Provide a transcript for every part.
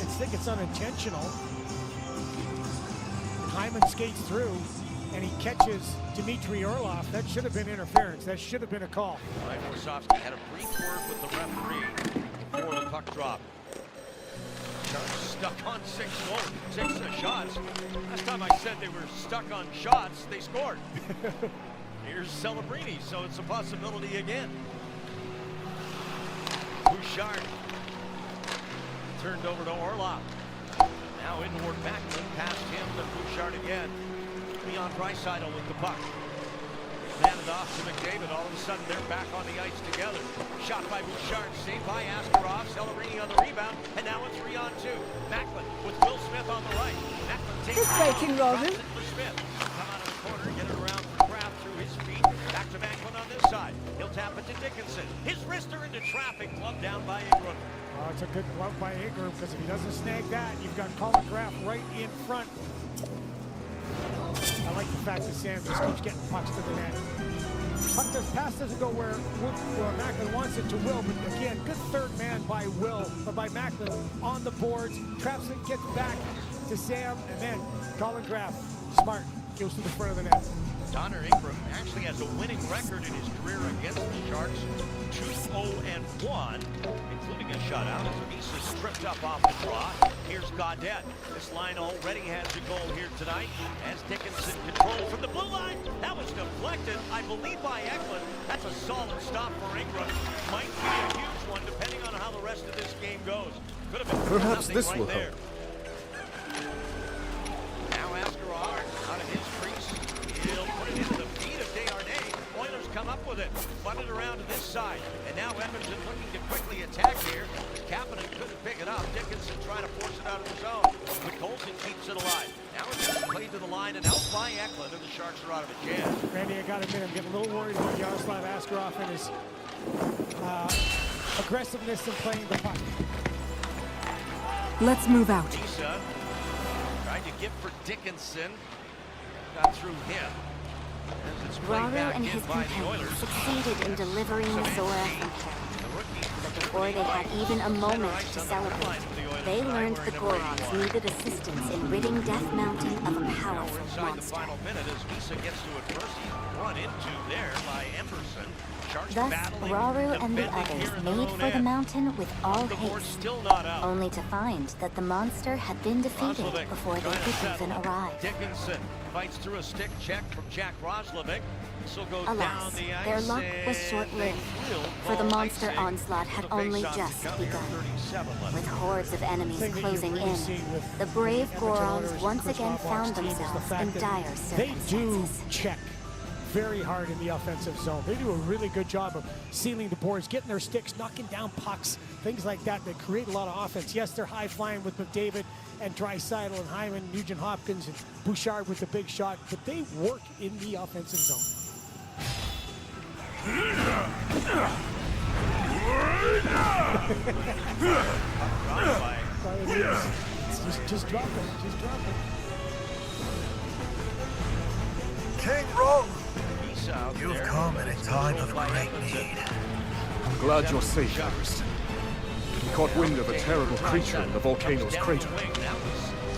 think it's unintentional. Hyman skates through, and he catches Dmitry Orlov. That should have been interference. That should have been a call. Ryan Warsofsky had a brief word with the referee before the puck drop. Sharks stuck on six shots. Last time I said they were stuck on shots, they scored. Here's Celebrini, so it's a possibility again. Bouchard turned over to Orlov. Now in toward Macklin, past him to Bouchard again. Leon Draisaitl with the puck. Handed off to McDavid. All of a sudden, they're back on the ice together. Shot by Bouchard, saved by Askarov. Celebrini on the rebound, and now it's 3-on-2. Macklin with Will Smith on the right. Macklin takes this breaking, Robin. For Smith. Come out of the corner, get it around for Kraft through his feet. Back to Macklin on this side. He'll tap it to Dickinson. His wrister into traffic, gloved down by Ingram. Oh, it's a good glove by Ingram, because if he doesn't snag that, you've got Colin Graff right in front. I like the fact that Sam just keeps getting pucks to the net. Pass doesn't go where Macklin wants it to Will, but again, good third man by Will, or by Macklin on the boards. Traps it, gets back to Sam, and then Colin Graff, smart, goes to the front of the net. Connor Ingram actually has a winning record in his career against the Sharks, 2-0-1, including a shutout as Misa stripped up off the draw. Here's Gaudette. This line already has a goal here tonight as Dickinson controlled from the blue line. That was deflected, I believe, by Eklund. That's a solid stop for Ingram. Might be a huge one depending on how the rest of this game goes. Could have been perhaps this right will there. help. Now Askarov out of his crease. He'll put it into the feet of Desharnais. Oilers come up with it. Fun it around to this side. And now Edmonton looking to quickly attack here. Kapanen couldn't pick it up. Dickinson trying to force it out of the zone. But Colson keeps it alive. Now it's just played to the line and out by Eklund, and the Sharks are out of a jam. Randy, I gotta admit, I'm getting a little worried about Yaroslav Askarov and his aggressiveness in playing the puck. Let's move out. Lisa tried to get for Dickinson. Got through him. As it's played HYRULE back and in his by the companions Oilers. succeeded in delivering Zora from but before they had even a moment to celebrate, they learned the Gorons needed assistance in ridding Death Mountain of a powerful Inside the monster. final minute as Misa gets to it first. He's run into there by Emerson. Sharks Thus, battling, HYRULE and the defending here others in their made own for the end. mountain with all The board's haste, still not out. only to find that the monster had been defeated Roslovic before they trying to could settle. even arrive. Dickinson fights through a stick check from Jack Roslovic. This will go down Alas, the ice. their luck was and short-lived, they will for the call monster icing onslaught had for the only face-off just to come here, begun. 37 left. With hordes of enemies Thing that closing you've really in, seen with the brave Edmonton Gorons Oilers once and Chris again Laubach's found team is the themselves fact in that dire they do circumstances. check very hard in the offensive zone. They do a really good job of sealing the boards, getting their sticks, knocking down pucks, things like that that create a lot of offense. Yes, they're high flying with McDavid and Draisaitl and Hyman, Nugent Hopkins and Bouchard with the big shot, but they work in the offensive zone. Just drop it. Just drop it. King Roll, He's out you've there. come at a time of great need. I'm glad you're safe, Harris. We caught wind of a terrible creature in the volcano's crater.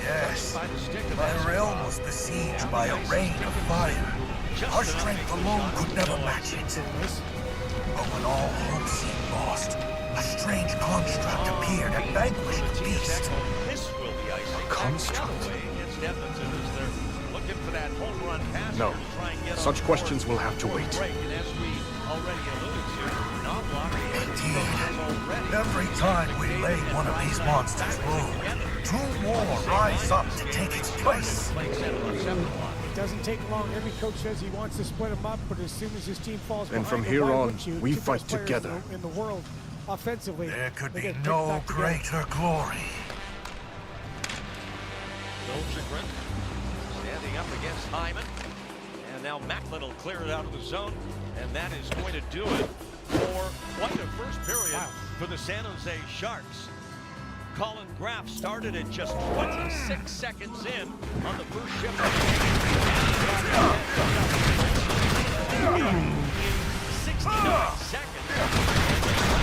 Yes, my realm was besieged by a rain of fire. Our strength alone could never match it. But when all hope seemed lost, a strange construct appeared and vanquished the beast. This will be icing. Construct? Against Edmonton as they're looking for that home run pass No. here to try and get on Such the questions board will have to before wait. the break. And as we already alluded to, Knobloch Indeed. Every time we lay one of these monsters low, two more rise up to take its place. It doesn't take long. Every coach says he wants to split them up, but as soon as his team falls And behind, from them, here why on, wouldn't you? we Two fight best players together. in the world offensively. There could They be get picked no back together. greater glory. Dahlgren standing up against Hyman. And now Macklin will clear it out of the zone. And that is going to do it for quite a first period for the San Jose Sharks. Colin Graff started at just 26 seconds in on the first shift of the game. In 69 seconds.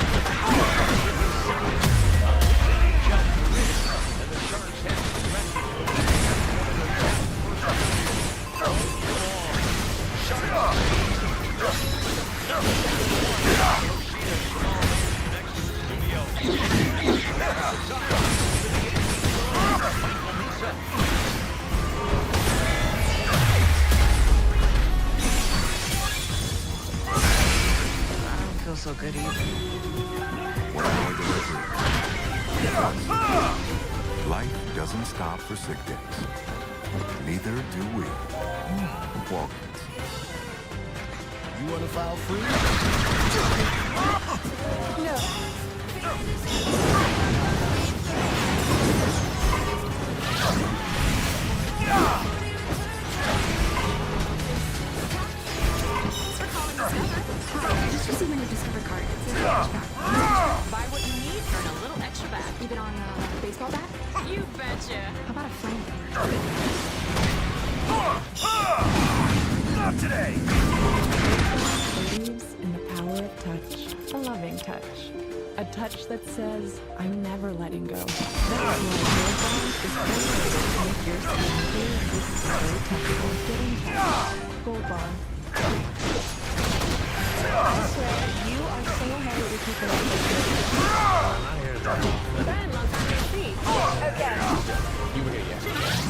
Good evening. One more delivery. Life doesn't stop for sick days. Neither do we. Walgreens. You want to file free? No. Just receive my new Discover card. It's in the cashback. Buy what you need, earn a little extra back. Even on a baseball bat? You betcha. How about a flamethrower? Not today! Believes in the power of touch. A loving touch. A touch that says, I'm never letting go. That's why Gold Bond is formulated to make your skin very touchable. Get in touch. Gold Bond. I swear, you are single-handedly keeping up with Ben, long time no see. Again. You were here, yeah.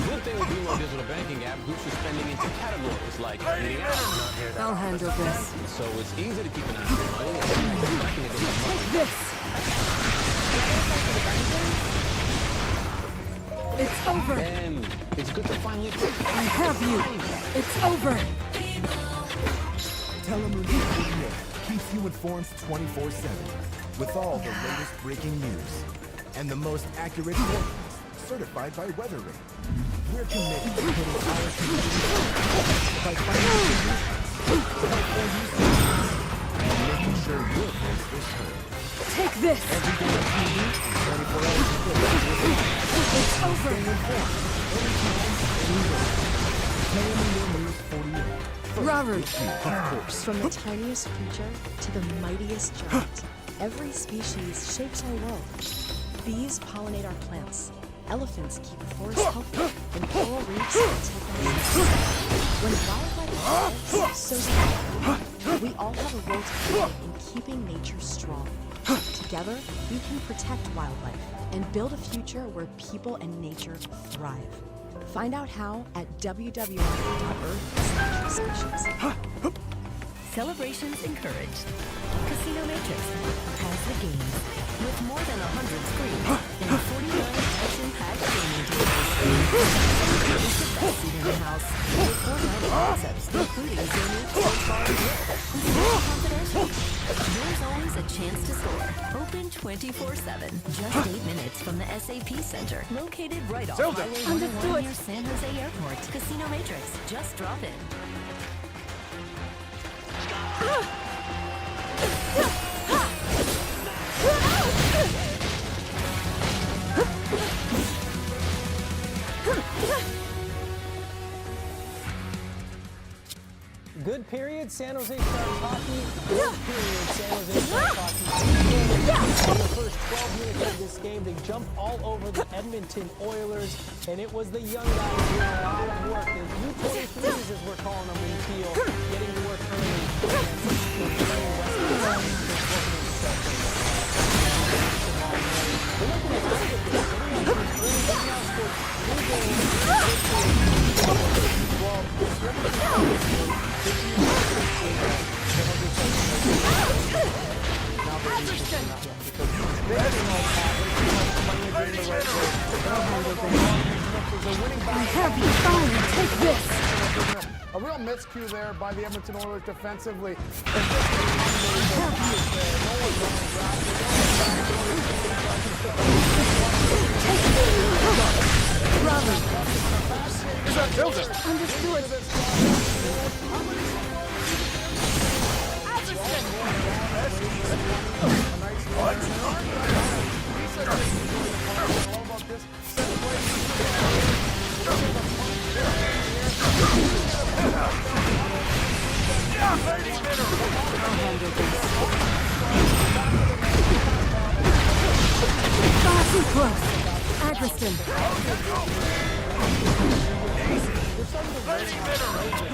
Good thing with Hero Digital Banking app groups your spending into categories like eating out. I'll handle this. So it's easy to keep an eye on your money and tracking it against money. This! It's over! And it's good to finally... I have you! It's over! Telemovie keeps you informed 24/7 with all the latest breaking news and the most accurate forecasts certified by Weather Radar. We're committed to putting our community by finding solutions, helpful resources, and making sure your voice is heard. Take this! Every day on TV and 24 hours a day. It's over! Stay informed anytime, anywhere. KMEO News 48. Robert! Of course. From the tiniest creature to the mightiest giant, every species shapes our world. Bees pollinate our plants. Elephants keep forests healthy, and coral reefs protect our seas. When wildlife evolves, so does we. We all have a role to play in keeping nature strong. Together, we can protect wildlife and build a future where people and nature thrive. Find out how at www.earth/species. Celebrations encouraged. Casino Matrix has the games. With more than 100 screens and 49 action-packed gaming tables. It's the best seat in the house. With 4 live concepts, including unique so-far Consider confidential. There's always a chance to score. Open 24/7. Just 8 minutes from the SAP Center. Located right off Highway 101 near San Jose Airport. Casino Matrix. Just drop in. Good period, San Jose Sharks hockey. Good period, San Jose Sharks hockey. In the first 12 minutes of this game, they jumped all over the Edmonton Oilers, and it was the young guys doing a lot of work. The utility threes, as we're calling them in Peel, getting to work I have you! Fine! Take this! A real miscue there by the Edmonton Oilers defensively. Robert! Is that Tilden? Understood! Far too close! Agriston!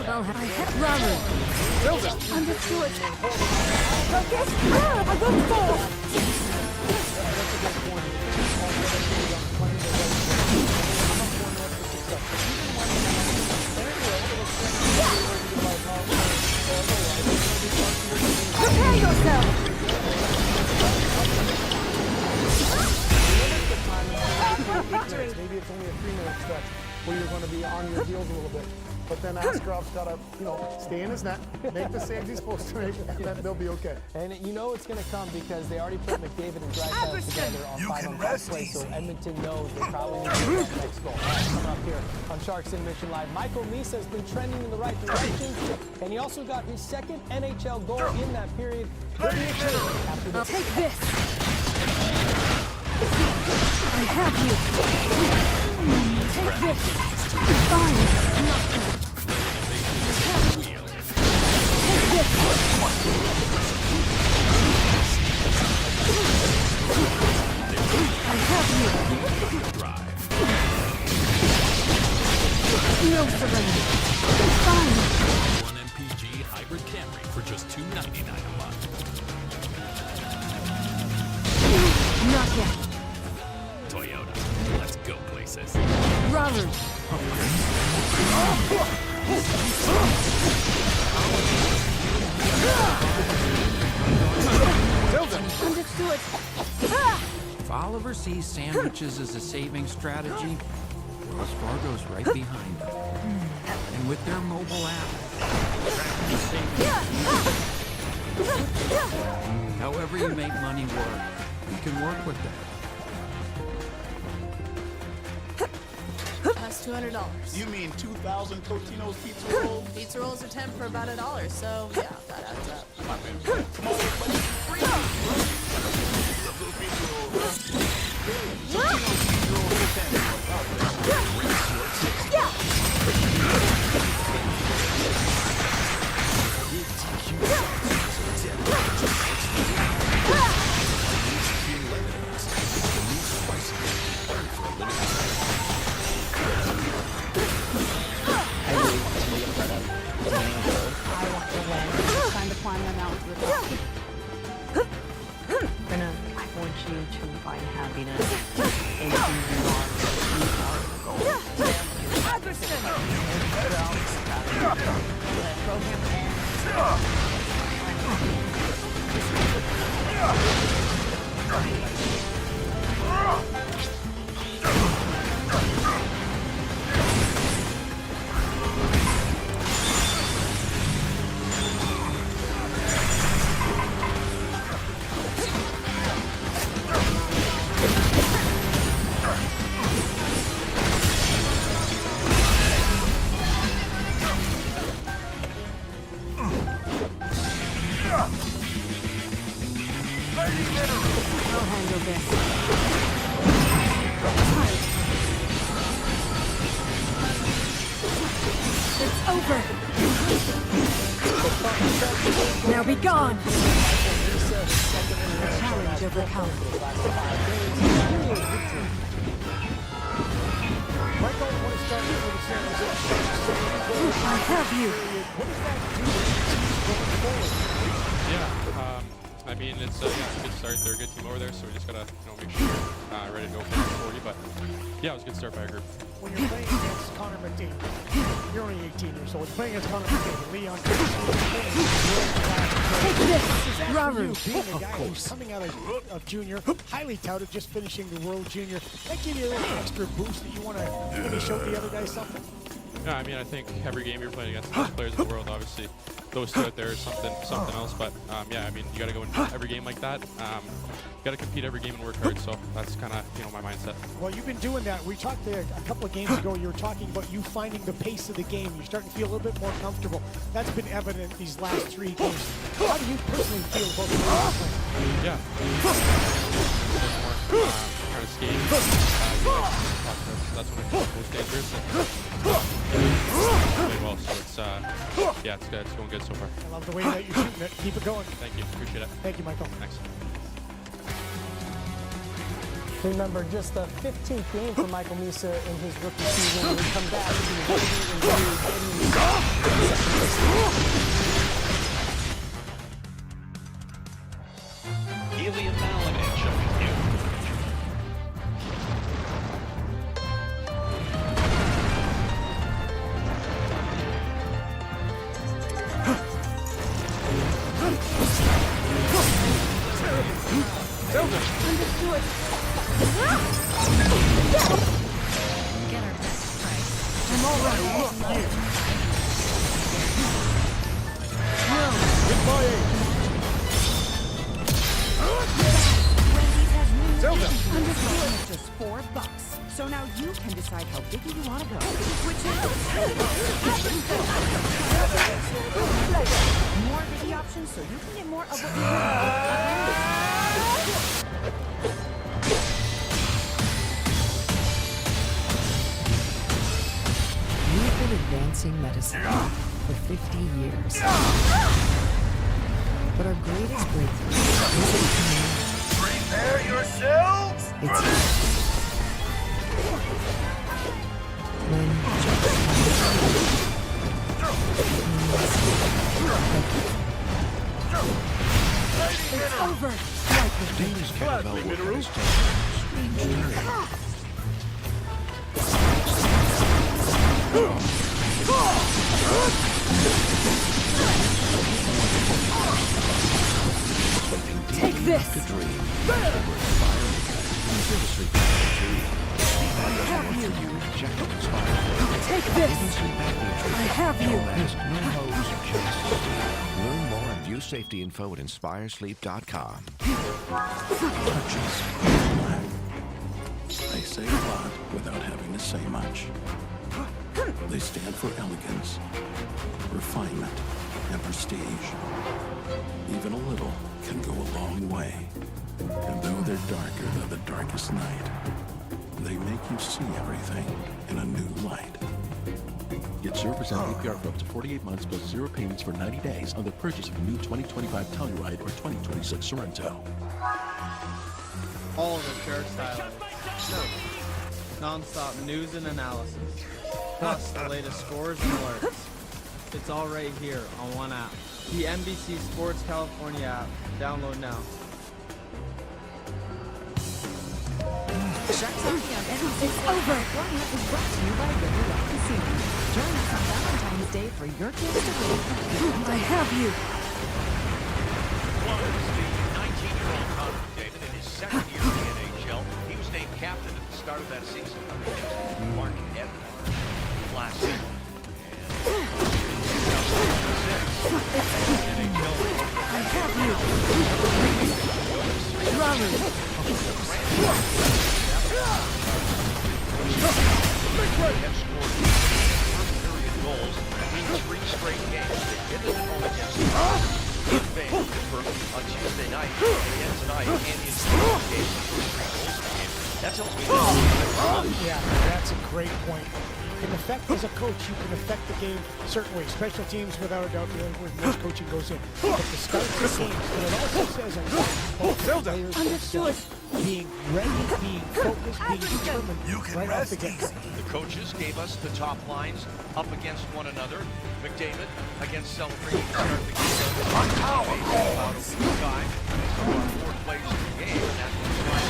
I'll have Robert! Understood! Focus! I go for! Prepare yourself! maybe it's only a 3-minute stretch where you're going to be on your heels a little bit. But then Askarov's got to, stay in his net, make the saves he's supposed to make, and then they'll be okay. And you know it's going to come because they already put McDavid and Draisaitl together on 5-on-5 play, so Edmonton knows they probably need to get that next goal. All right, coming up here on Sharks in Mission Live, Michael Misa has been trending in the right direction, and he also got his second NHL goal in that period. After this. I'll take this. I have you. Take this. Fine. Take this. I have you. No surrender. Fine. One MPG hybrid Camry for just $299 a month. Not yet. Toyota, let's go places. Robert. Understood. If Oliver sees sandwiches as a saving strategy, Wells Fargo's right behind them. And with their mobile app, however you make money work, you can work with that. That's $200. You mean 2,000 Totino's pizza rolls? Pizza rolls are 10 for about $1, so yeah, that adds up. My man. Come on, everybody. Free. Time to climb them out to the top. Brenna, I want you to find happiness in who you are. I'll handle this. It's over. Now be gone. Challenge overcome. I have you. Yeah, I mean, it's a good start. They're a good team over there, so we just gotta make sure we're ready to go for 40. But yeah, it was a good start by our group. When you're playing against Connor McDavid, you're only 18 years old. You're playing against Connor McDavid, Leon. Take this, Robert. Being a guy who's coming out of junior, highly touted, just finishing the World Junior, that give you a little extra boost that you want to maybe show the other guys something. Yeah, I mean, I think every game you're playing against the best players in the world, obviously, those two out there is something else. But yeah, I mean, you got to go into every game like that. You got to compete every game and work hard. So that's kind of my mindset. Well, you've been doing that. We talked a couple of games ago. You were talking about you finding the pace of the game. You're starting to feel a little bit more comfortable. That's been evident these last 3 games. How do you personally feel about the way you're playing? Yeah, more kind of skating. That's when it's most dangerous. Really well, so it's yeah, it's good. It's going good so far. I love the way that you're shooting it. Keep it going. Thank you. Appreciate it. Thank you, Michael. Thanks. Remember, just the 15th game for Michael Misa in his rookie season. When we come back to the Helium Avalanche up with you. Understood. Understood. Just $4. So now you can decide how big you want to go. Which is more biggie options, so you can get more of what you want. We've been advancing medicine for 50 years. But our greatest breakthrough isn't Prepare yourselves! It's over. Danish kettlebell work has taken a strange journey. Take this. To dream. I have you. Take this. I have you. No hose or chests. Learn more and view safety info at InspireSleep.com. They say a lot without having to say much. They stand for elegance, refinement, and prestige. Even a little can go a long way. And though they're darker than the darkest night, they make you see everything in a new light. Get 0% APR for up to 48 months plus 0 payments for 90 days on the purchase of a new 2025 Telluride or 2026 Sorrento. All of the Shark Style. Non-stop news and analysis. Plus the latest scores and alerts. It's all right here on one app. The NBC Sports California app. Download now. Sharks on campus. It's over. Lineup is brought to you by River Rock Casino. Join us on Valentine's Day for your chance to win. I have you. The 19-year-old Connor McDavid in his second year in the NHL. He was named captain at the start of that season under Mark Edwards last season. I have you. Robert. Have scored first period goals in 3 straight games. They did it at home against Vancouver on Tuesday night, again tonight, and in 2 games, the first 3 goals of the game. That tells me that. Yeah, that's a great point. You can affect, as a coach, you can affect the game certain ways. Special teams, without a doubt, where most coaching goes in. But the start of the games, and it also says a lot about players themselves being ready, being focused, being determined right off the get. The coaches gave us the top lines up against one another. McDavid against celebrating to start the game. About a week time. So our 4 plays in the game, and that's what's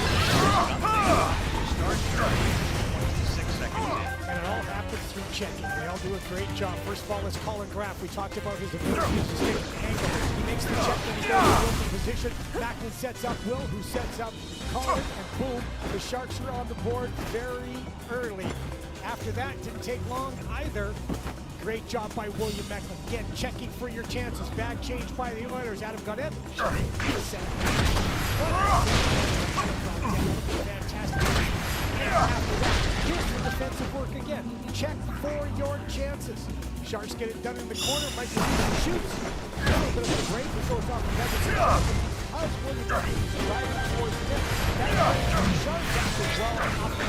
start 26 seconds in. And it all happens through checking. They all do a great job. First of all, let's Colin Graff. We talked about his ability to stay at the angle. He makes the check when he goes to open position. Macklin sets up Will, who sets up Colin, and boom, the Sharks are on the board very early. After that, didn't take long either. Great job by William Macklin. Again, checking for your chances. Bad change by the Oilers. Adam Gaudette. Fantastic. After that, here's the defensive work again. Check for your chances. Sharks get it done in the corner. Michael shoots. A little bit of a break. It goes off the net. How's William Macklin driving towards the net? That's Sharks after well off the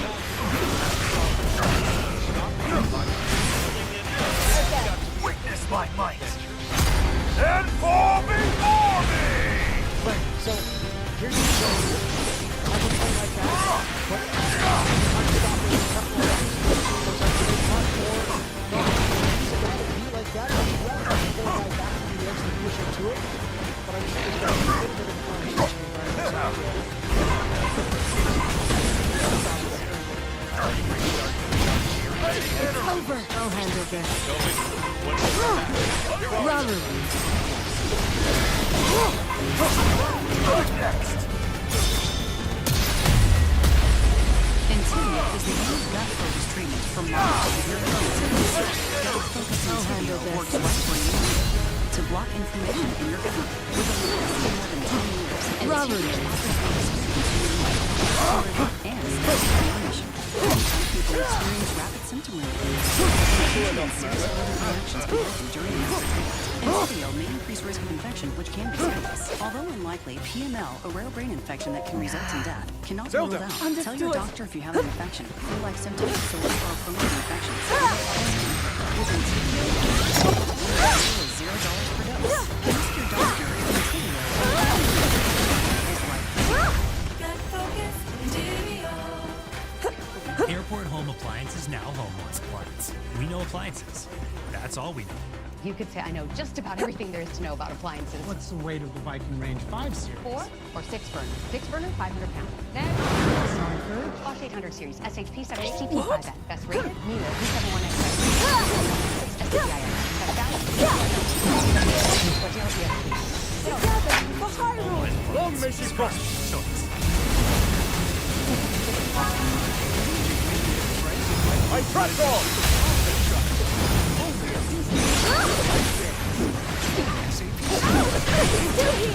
Again, witness my might. And fall before me! Right, so here's the show. I can play like that. But unstoppable, a couple of goes up to the front or it's got to be like that. I'd rather have 4 guys back to the execution to it. But I just think there's a little bit of conversation environment. It's over. I'll handle this. Robert. Into Centennial is the only gut-focused treatment for moderate severe illness. Gut-focused Centennial works right for you to block inflammation in your gut with a legacy of more than 10 years. And Robert offers the experience and remission. Some people experience rapid symptom relief. Serious allergic reactions can happen during this treatment. Centennial may increase risk of infection, which can be serious. Although unlikely, PML, a rare brain infection that can result in death, cannot be ruled out. Tell your doctor if you have an infection, flu-like symptoms, disorders, or promoted infections. With Centennial, is $0 per dose. Ask your doctor if Centennial is right. Airport Home Appliance is now Homeone's Appliance. We know appliances. That's all we know. You could say I know just about everything there is to know about appliances. What's the weight of the Viking Range 5 series? 4 or 6 burner? 6 burner, 500 pounds. Next. Bosch 800 series, SHP 7HTP5N. Best rated, Miele B71X. Together for HYRULE! Long may she prosper. I trust all! Still here!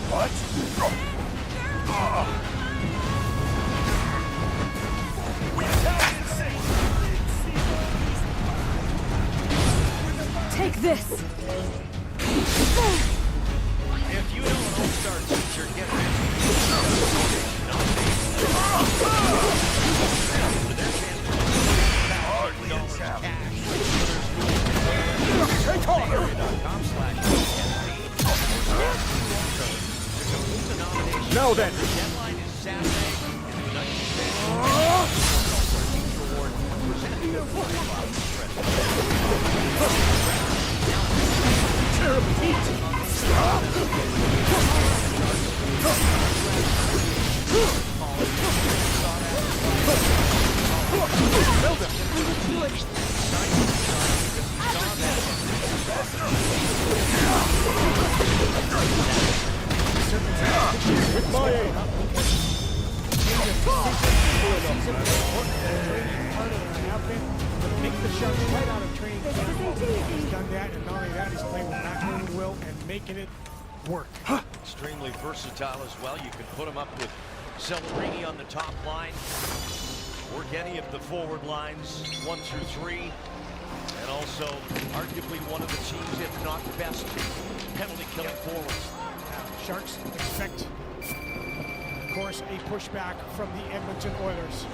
What? Take this! If you know an all-star teacher, get ready. Now then. The deadline is Saturday. Terrible heat! With my aid. Make the Sharks right out of training camp. He's done that, and not only that, he's playing with maximum will and making it work. Extremely versatile as well. You can put him up with Celebrini on the top line, work any of the forward lines 1 through 3, and also arguably one of the teams, if not best, penalty killing forwards. Sharks expect, of course, a pushback from the Edmonton Oilers.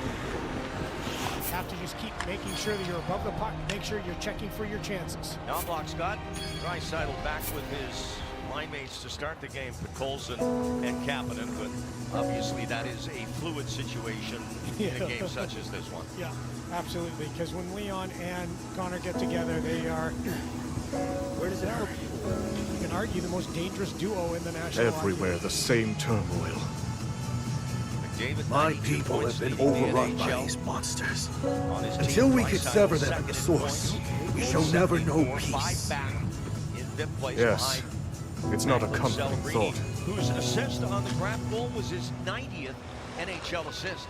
You have to just keep making sure that you're above the puck. Make sure you're checking for your chances. Now block Scott. Draisaitl back with his line mates to start the game for Colson and Kapanen, but obviously that is a fluid situation in a game such as this one. Yeah, absolutely, because when Leon and Connor get together, they are, where does it help you? You can argue the most dangerous duo in the National Everywhere the same turmoil. My people have been overrun by these monsters. Until we can sever them at the source, we shall never know peace. Yes, it's not a comforting thought. Whose assist on the grab goal was his 90th NHL assist.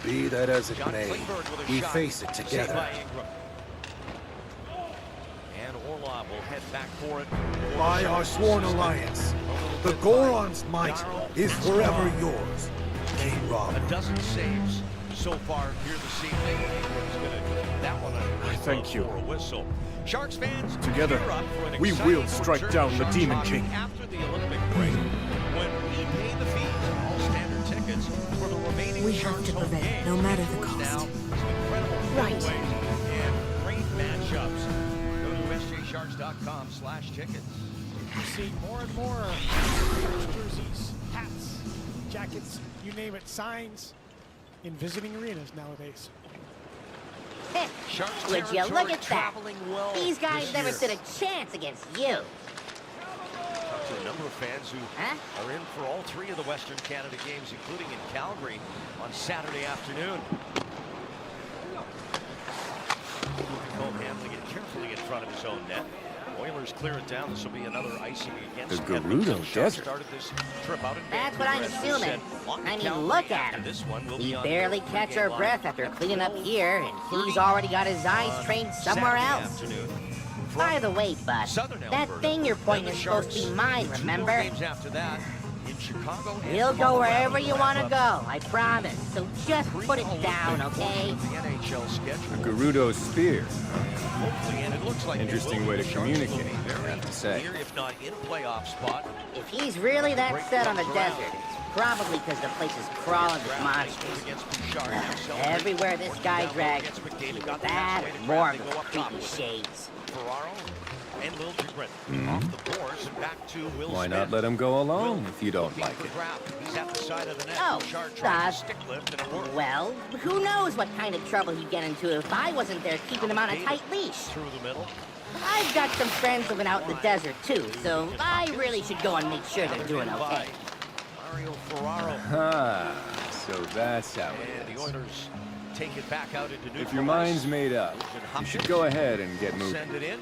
Be that as it may, we face it together. And Orlov will head back for it. By our sworn alliance, the Goron's might is forever yours. King Rob. A dozen saves so far here this evening. Ingram's gonna that one Thank you. for a whistle. Sharks fans, together, gear up for an we exciting will strike return down to the Sharks Demon hockey King. after the Olympic break, when we pay the fees on all standard tickets for the remaining We have Sharks to home prevail, games. no matter the Now, cost. incredible Right. giveaways and great matchups. Go to sjsharks.com/tickets. You see more and more jerseys, hats, jackets, you name it, signs in visiting arenas nowadays. Would you look at that? These guys never stood a chance against you. To a number of fans who are in for all three of the Western Canada games, including in Calgary on Saturday afternoon. Cole handling it carefully in front of his own net. Oilers clear it down. This will be another icing against the Gerudo Desert. Started this trip out in That's what I'm assuming. I mean, look at him. He barely catch our breath after cleaning up here, and he's already got his eyes trained somewhere else. By the way, bud, that thing you're pointing is supposed to be mine, remember? After that, in Chicago, he'll go wherever you want to go, I promise. So just put it down, okay? The NHL schedule. A Gerudo spear. Hopefully, and it looks like interesting way to communicate, I have to say. Here, if not in playoff spot. If he's really that set on the desert, it's probably because the place is crawling with monsters. Everywhere this guy drags, that and more of those creepy shades. Ferraro and Liljegren off the boards and back to Will Why Smith. not let him go alone if you don't like it? He's at the side of the net. Oh, stick lift and it worked. Well, who knows what kind of trouble he'd get into if I wasn't there keeping him on a tight leash. Through the middle. I've got some friends living out in the desert too, so I really should go and make sure they're doing okay. Mario Ferraro. So that's how it And is. the Oilers take it back out into neutral. If your mind's made up, you should go ahead and get moving. Send it in.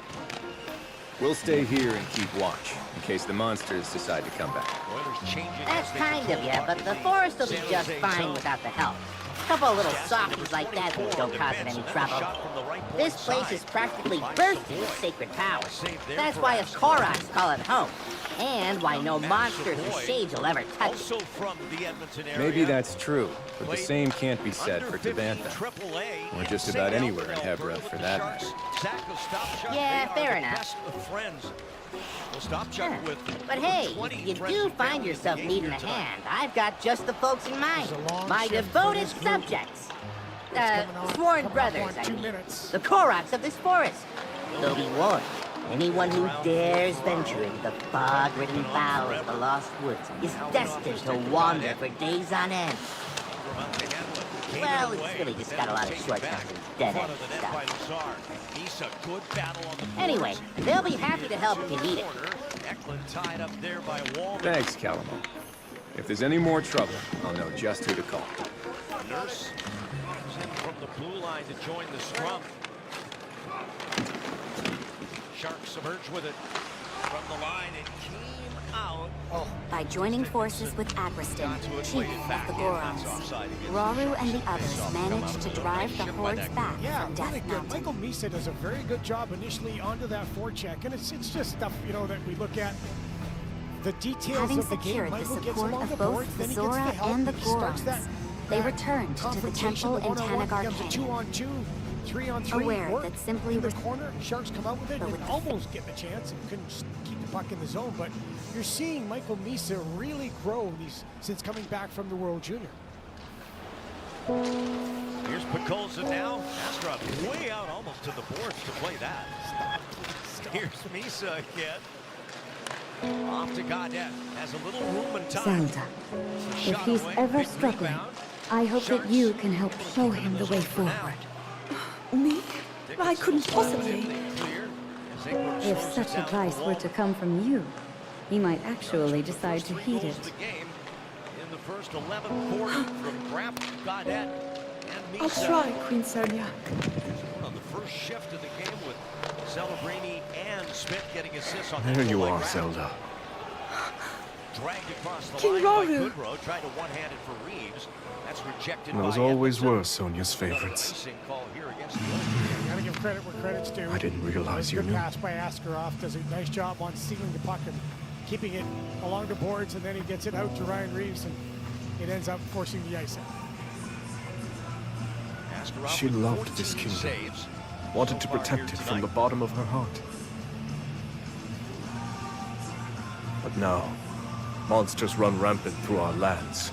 We'll stay here and keep watch, in case the monsters decide to come back. That's kind of you, but the forest will be just fine without the help. A couple of little softies like that won't go causing any trouble. This place is practically bursting with sacred power. That's why us Koroks call it home. And why no monsters or shades will ever touch it. Maybe that's true, but the same can't be said for Tabantha. Or just about anywhere in Hebra, for that matter. Yeah, fair enough. But hey, if you do find yourself needing a hand, I've got just the folks in mind. My devoted subjects. Sworn brothers, I mean. The Koroks of this forest. Though be warned, anyone who dares venture into the fog-ridden bowels of the Lost Woods is destined to wander for days on end. Well, it's really just got a lot of shortcuts and dead-end stuff. Anyway, they'll be happy to help if you need it. Thanks, Calamo. If there's any more trouble, I'll know just who to call. Nurse from the blue line to join the scrum. Sharks emerge with it from the line and came out. By joining forces with Agriston, chief of the Gorons, Raru and the others managed to drive the hordes back from Death Mountain. Michael Misa does a very good job initially onto that forecheck, and it's just stuff, you know, that we look at. The details Having of the game, secured Michael the gets support along of the both board, the then he gets the Zora help, and the he starts Gorons, they returned to the temple in Tanag Arcane. 2-on-2, 3-on-3 Aware work that simply in the corner. Sharks come out with it and almost get the chance and couldn't just keep the puck in the zone. But you're seeing Michael Misa really grow since coming back from the World Junior. Here's Pekolza now. Astrov way out almost to the boards to play that. Stop. Here's Misa again. Off to Gaudette. Has a little room and time. Zelda, if he's ever struggling, I hope that you can help show him the way forward. Me? I couldn't possibly. If such advice were to come from you, he might actually decide to heed it. In the first 11-40 from Graf, Gaudette, and Misa. I'll try, Queen Sonia. On the first shift of the game with Celebrini and Smith getting assists on There you are, Zelda. Dragged across the King line by Raru. Goodrow, tried to one-handed for Reeves. That's rejected Those by always Edmondson. were Sonia's favorites. Racing call here against the Oilers. Gotta give credit where credit's due. I didn't realize you Good knew. pass by Askarov. Does a nice job on stealing the puck and keeping it along the boards, and then he gets it out to Ryan Reeves, and it ends up forcing the ice out. Askarov She with loved 14 this kingdom. saves. Wanted to protect it from the bottom of her heart. But now, monsters run rampant through our lands.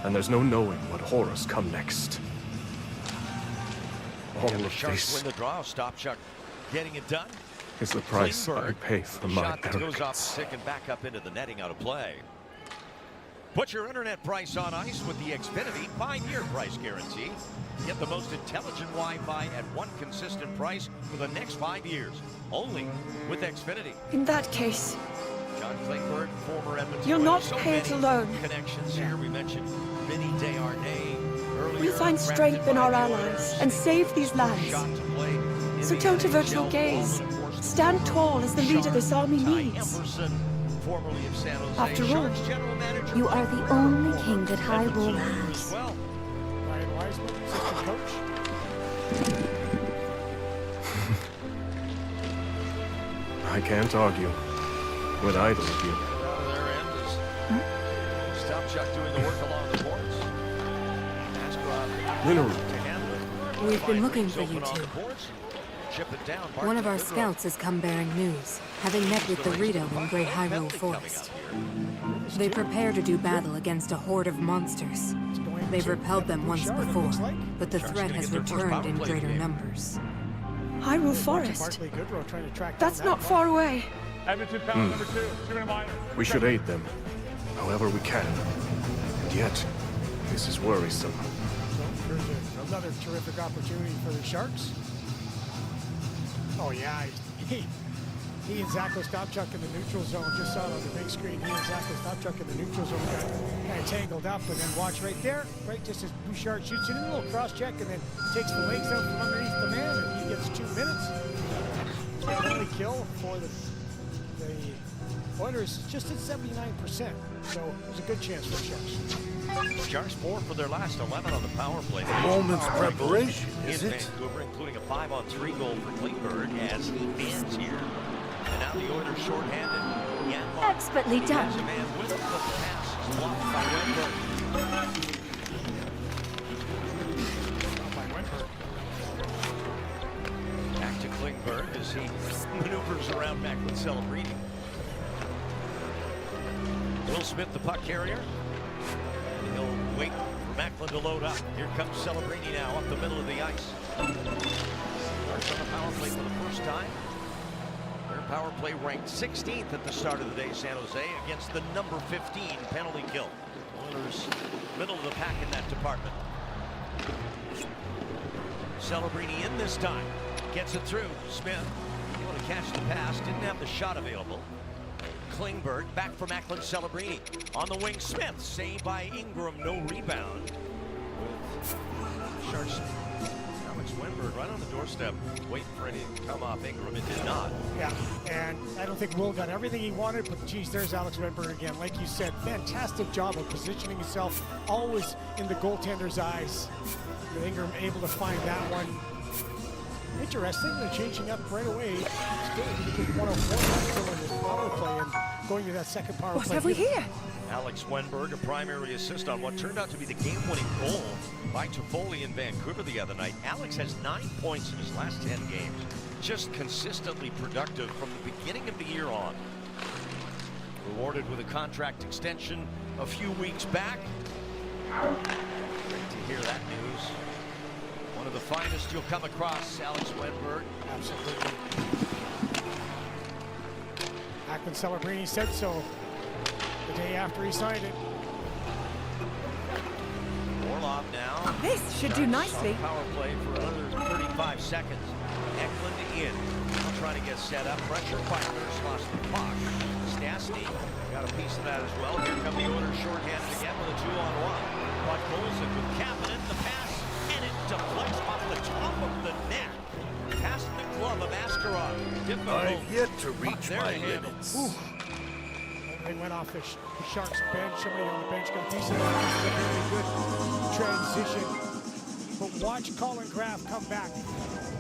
And there's no knowing what horrors come next. All And the of Sharks this win the draw. Stop Chuck getting it done. is the price I Klingberg, pay for my shot that goes off arrogance. stick and back up into the netting out of play. Put your internet price on ice with the Xfinity 5-year price guarantee. Get the most intelligent Wi-Fi at one consistent price for the next 5 years. Only with Xfinity. In that case, John Klingberg, former Edmonton. you'll not so pay it alone. Connections here. We mentioned Vinny Desharnais earlier. We find strength in our allies and save these lands. So don't avert your gaze. Stand tall as the leader this army needs. After all, You are the only king that HYRULE has. Ryan Wiseman, assistant coach. I can't argue with either of you. Their end is Stopchuk doing the work along the boards. Mineral. We've been looking for you two. One of our scouts has come bearing news, having met with the Rito in Great HYRULE Forest. They prepare to do battle against a horde of monsters. They've repelled them once before, but the threat has returned in greater numbers. HYRULE Forest. That's not far away. Edmonton power number 2, shooting a minor. We should aid them, however we can. And yet, this is worrisome. So there's another terrific opportunity for the Sharks. Oh yeah, he and Zacho Stopchuk in the neutral zone. Just saw it on the big screen. He and Zacho Stopchuk in the neutral zone got kind of tangled up, and then watch right there, right just as Bouchard shoots it in, a little cross check, and then takes the legs out from underneath the man, and he gets 2 minutes. Only kill for the Oilers just at 79%, so there's a good chance for the Sharks. Sharks 4 for their last 11 on the power play. A moment's preparation, is it? Vancouver, including a 5-on-3 goal for Klingberg as he fans here. And now the Oilers shorthanded. Expertly done. Has a man with him, but the pass is blocked by Wenberg. Back to Klingberg as he maneuvers around Macklin Celebrini. Will Smith, the puck carrier. And he'll wait for Macklin to load up. Here comes Celebrini now up the middle of the ice. Starts on the power play for the first time. Their power play ranked 16th at the start of the day, San Jose, against the number 15 penalty kill. Oilers middle of the pack in that department. Celebrini in this time. Gets it through. Smith able to catch the pass. Didn't have the shot available. Klingberg back for Macklin Celebrini. On the wing, Smith saved by Ingram. No rebound. With Sharks. Alex Wenberg right on the doorstep, waiting for anything to come off Ingram. It did not. Yeah, and I don't think Will got everything he wanted, but geez, there's Alex Wenberg again. Like you said, fantastic job of positioning himself, always in the goaltender's eyes. With Ingram able to find that one. Interesting, they're changing up right away. Still a 104 still in this power play and going to that second power play. What have we here? Alex Wenberg, a primary assist on what turned out to be the game-winning goal by Toffoli in Vancouver the other night. Alex has 9 points in his last 10 games. Just consistently productive from the beginning of the year on. Rewarded with a contract extension a few weeks back. Great to hear that news. One of the finest you'll come across, Alex Wenberg. Absolutely. Macklin Celebrini said so the day after he signed it. Orlov now. This should do nicely. Power play for another 35 seconds. Eklund in. Trying to get set up. Pressure. Fighters lost the puck. Stastny got a piece of that as well. Here come the Oilers shorthanded again with a 2-on-1. Puck goes in with Kapanen. The pass. And it deflects off the top of the net. Past the glove of Askarov. I've yet to reach my limits. They went off the Sharks bench. Somebody on the bench got a piece of that. This is a very good transition. But watch Colin Graff come back.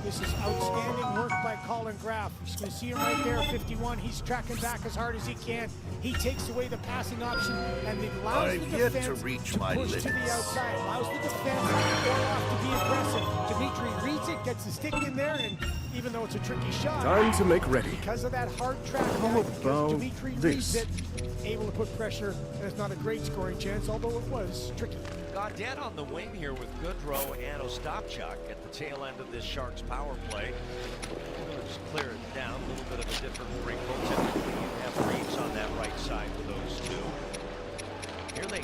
This is outstanding work by Colin Graff. You can see him right there, 51. He's tracking back as hard as he can. He takes away the passing option and it allows the defense to push to the outside. Allows the defense to be aggressive. Dimitri reads it, gets the stick in there, and even though it's a tricky shot, Time to make ready. because of that hard track How back, about Dimitri reads it, able to put pressure, and it's not a great scoring chance, although it was tricky. Godet on the wing here with Goodrow and Ostapchuk at the tail end of this Sharks power play. Just clear it down, a little bit of a different wrinkle. Typically you have Reeves on that right side with those two. Here they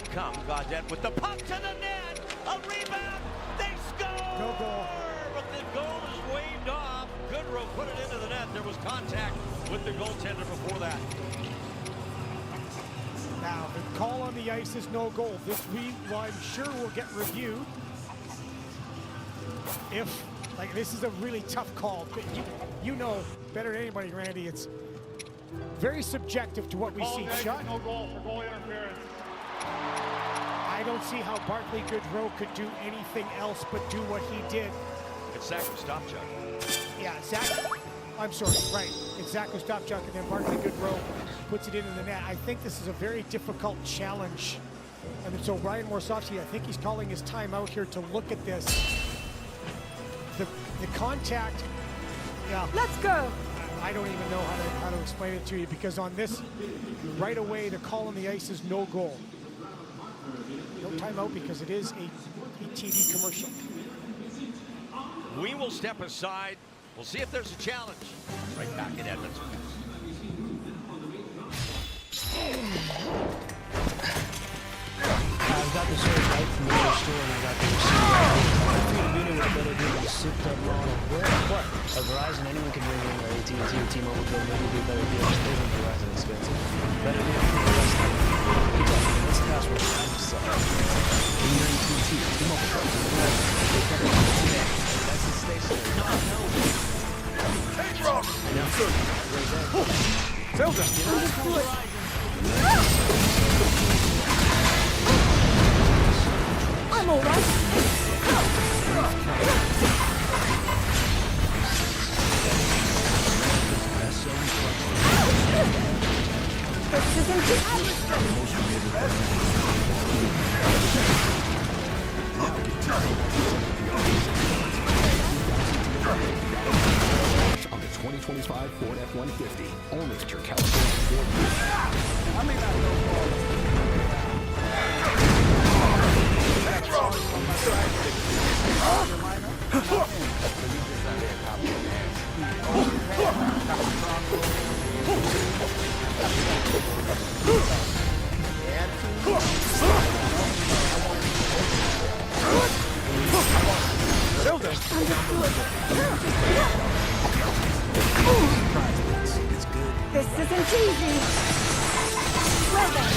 Gaudette with the puck to the net. A rebound. They score. No goal. But the goal is waved off. Goodrow put it into the net. There was contact with the goaltender before that. Now, the call on the ice is no goal. This week, well, I'm sure will get reviewed. If, like, this is a really tough call. But you know better than anybody, Randy, it's very subjective to what we see. Shot. No goal for goal interference. I don't see how Barclay Goodrow could do anything else but do what he did. It's Zach Ostapchuk. Yeah, Zach, I'm sorry, right. It's Zach Ostapchuk, and then Barclay Goodrow puts it into the net. I think this is a very difficult challenge. And so Ryan Morsovsky, I think he's calling his timeout here to look at this. The contact, yeah. Let's go. I don't even know how to explain it to you, because on this, right away, the call on the ice is no goal. No timeout because it is a TV commercial. We will step aside. We'll see if there's a challenge. Right back in Edmonton. I've got the shirt right from the other store, and I got the receipt. I'm meeting with a better deal than a souped-up model. What? At Verizon, anyone can ring in their AT&T or T-Mobile bill. Maybe be a better deal. Just pay them Verizon expensive. Better deal for the rest of them. Keep talking. What's the password? I'm sorry. When you're AT&T, T-Mobile trucks, and Verizon, they cover today. That's the station. No. Hey, Rob! Now, sir. Zelda! I'm all right. This isn't On the 2025 Ford F-150, only at your California Ford dealer. I may not know This isn't easy. Well then.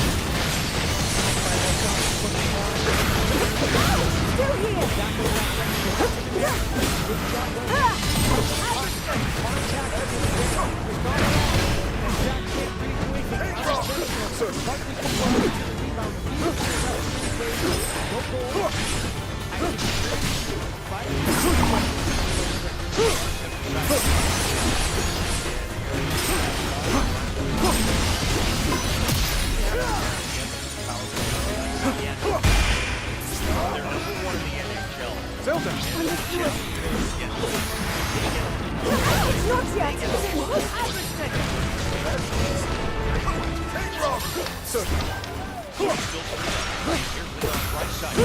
Still here. Zelda! Not yet. Hey, Rob! Sir. Right side.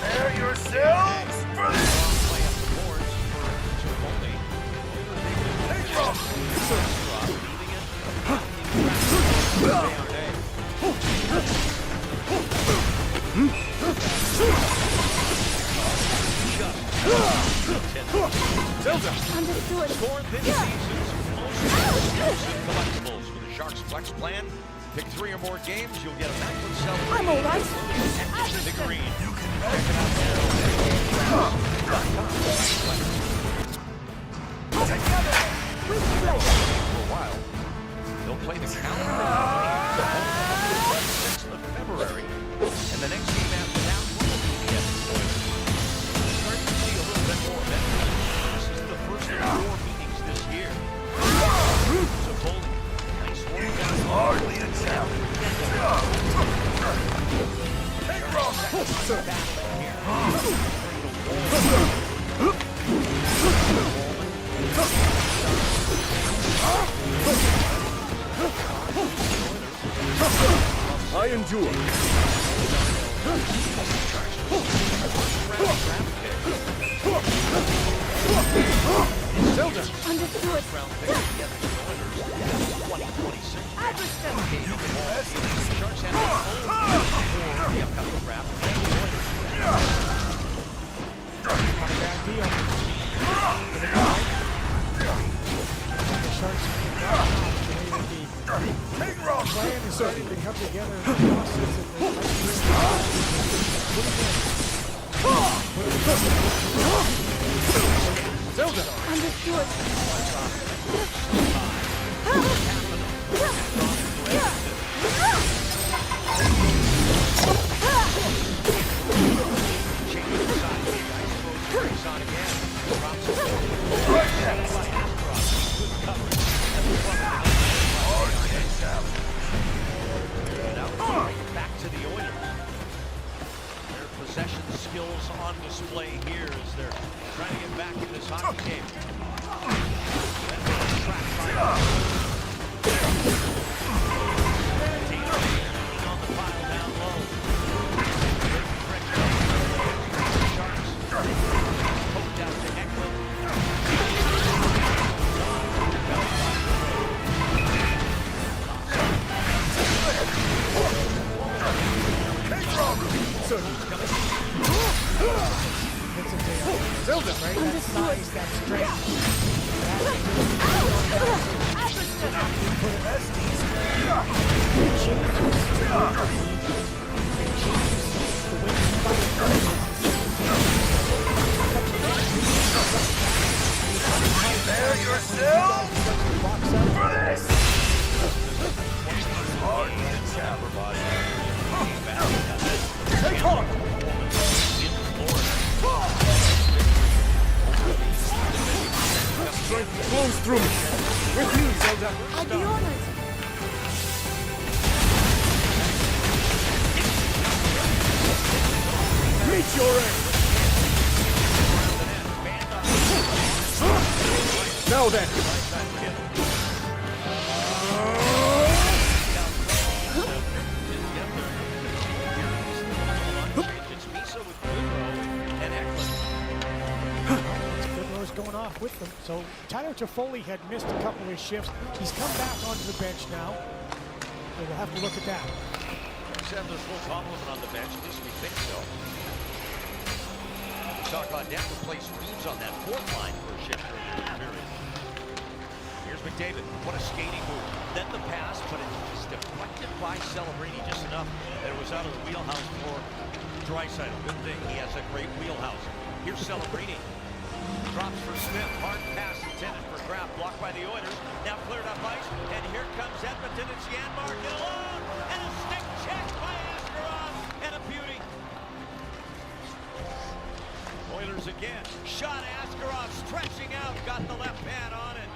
Prepare yourselves for this! Hey, Rob! Zelda! Understood. Score this season's most collectibles with the Sharks Flex plan. Pick 3 or more games, you'll get a maximum celebration. I'm all right. And the green. You can check it out now. Together. We play. For a while, they'll play the calendar on the 6th of February. And the next game after that will be the Oilers. We're starting to see a little bit more of it. This is the first of 4 meetings this year. So endure. Zelda! Understood. Plan is starting to come together in the process Zelda! Understood. Back to the Oilers. Their possession skills on display here as they're trying to get back in this hockey game. On the pile down low. Sharks poked out to Eklund. Zelda, right? That's nice, that's straight. Prepare yourself for this! Take heart! Strength flows through me. With you, Zelda. I'd be honored. Meet your end. Now then. Going off with them. So Tyler Toffoli had missed a couple of shifts. He's come back onto the bench now. So we'll have to look at that. Sandler's full complement on the bench, at least we think so. Talk about depth to place Reeves on that fourth line for a shift during the period. Here's McDavid. What a skating move. Then the pass, but it was deflected by Celebrini just enough that it was out of the wheelhouse for Draisaitl. Good thing he has a great wheelhouse. Here's Celebrini. Drops for Smith. Hard pass intended for Kraft. Blocked by the Oilers. Now cleared up ice. And here comes Edmonton. It's Janmark in alone. And a stick check by Askarov. And a beauty. Oilers again. Shot Askarov stretching out. Got the left pad on it.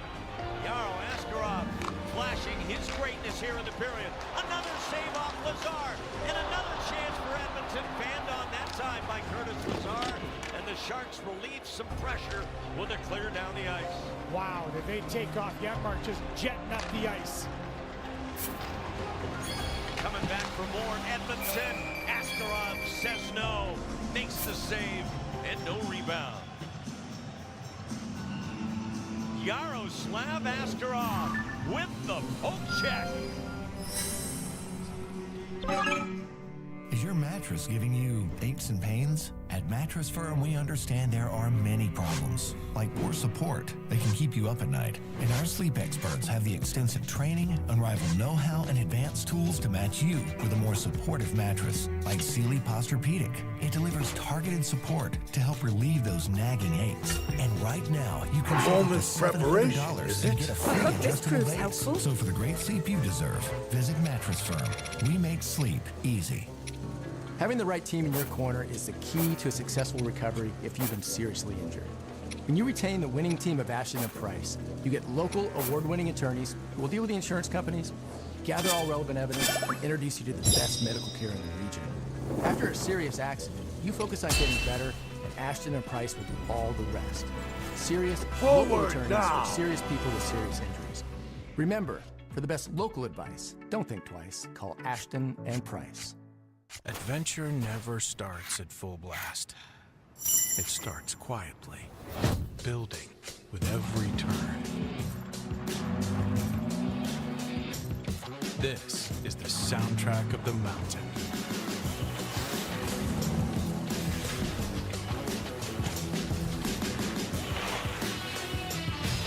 Yaro Askarov flashing his greatness here in the period. Another save off Lazar. And another chance for Edmonton. Fanned on that time by Curtis Lazar. And the Sharks relieve some pressure when they're clear down the ice. Wow, did they take off? Janmark just jetting up the ice. Coming back for more, Edmonton. Askarov says no, makes the save, and no rebound. Yaroslav Askarov with the poke check. Is your mattress giving you aches and pains? At Mattress Firm, we understand there are many problems, like poor support that can keep you up at night. And our sleep experts have the extensive training, unrivaled know-how, and advanced tools to match you with a more supportive mattress, like Sealy Posturepedic. It delivers targeted support to help relieve those nagging aches. And right now, you can save up to $700 and get a free adjustable base. So for the great sleep you deserve, visit Mattress Firm. We make sleep easy. Having the right team in your corner is the key to a successful recovery if you've been seriously injured. When you retain the winning team of Ashton & Price, you get local award-winning attorneys who will deal with the insurance companies, gather all relevant evidence, and introduce you to the best medical care in the region. After a serious accident, you focus on getting better, and Ashton & Price will do all the rest. Serious, local attorneys for serious people with serious injuries. Remember, For the best local advice, don't think twice. Call Ashton and Price. Adventure never starts at full blast. It starts quietly, building with every turn. This is the soundtrack of the mountain.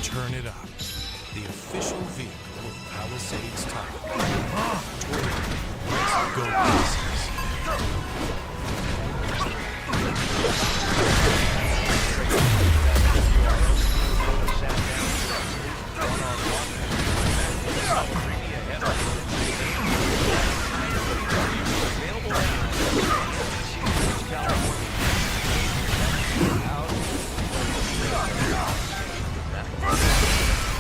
Turn it up. The official vehicle of Palisades Tire. Let's go places.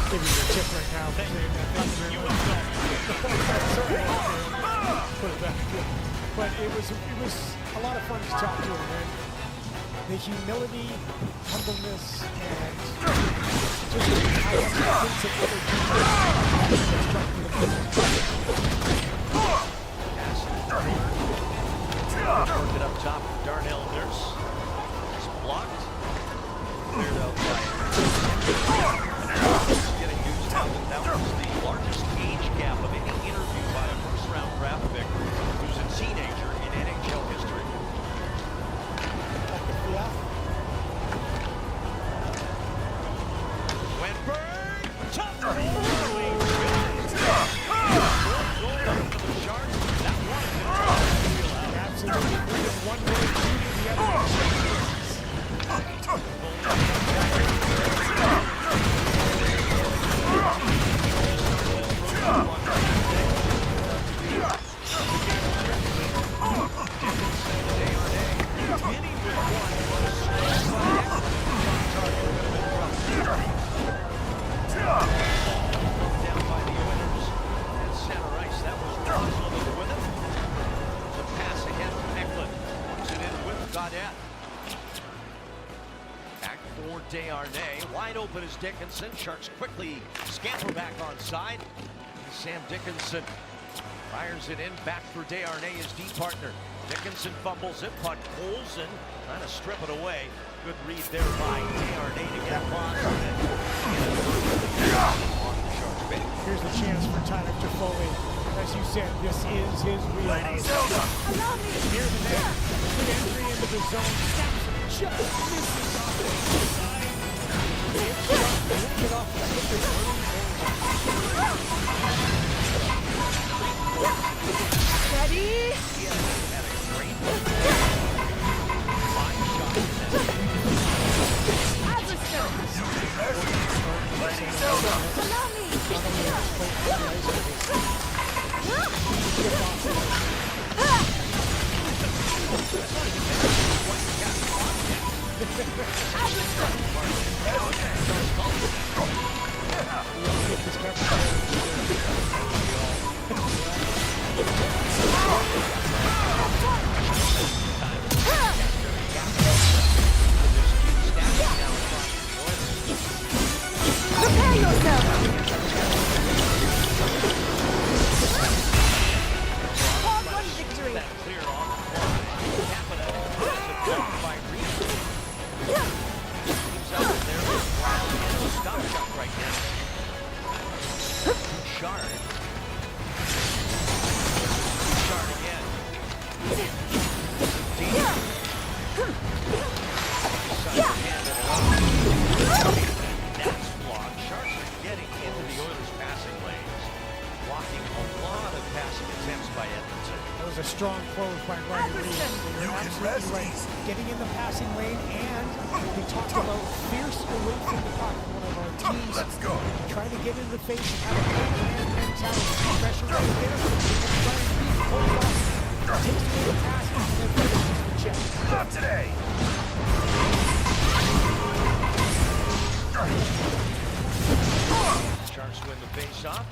Give you a tip right now for saying that. Thank you very much. Put it back. But it was a lot of fun to talk to him, man. The humility, humbleness, and just how he thinks of other people. Work it up top for Darnell Nurse. It's blocked. Cleared out by getting used now. That was the largest age gap of any interview by a first-round draft pick who's a teenager in NHL history. Wenberg, tough goal. Absolutely. One minute, the other. Desharnais, wide open is Dickinson. Sharks quickly scamper back on side. Sam Dickinson fires it in, back for Desharnais, his D partner. Dickinson fumbles it, puck pulls and trying to strip it away. Good read there by Desharnais to get across. Here's the chance for Tyler Toffoli. As you said, this is his wheelhouse. Near the net, good entry into the zone. Steps just misses off the side. It's it off the Ready? Prepare yourself! Hard-won victory! Clear off the fly. Capita has it blocked by Reed. He's out there with Brown and the stop shot right now. Bouchard. Bouchard again. That's blocked. Sharks are getting into the Oilers' passing lanes, blocking a lot of passing attempts by Edmonton. That was a strong close by Ryan Reed. You're absolutely right. Getting in the passing lane, and we talked about fierce away from the puck. One of our teams trying to get in the face and have a man mentality. Pressure right there. Ryan Reed pulls off, takes away the pass, and then finishes the check. Not today! Sharks win the face-off.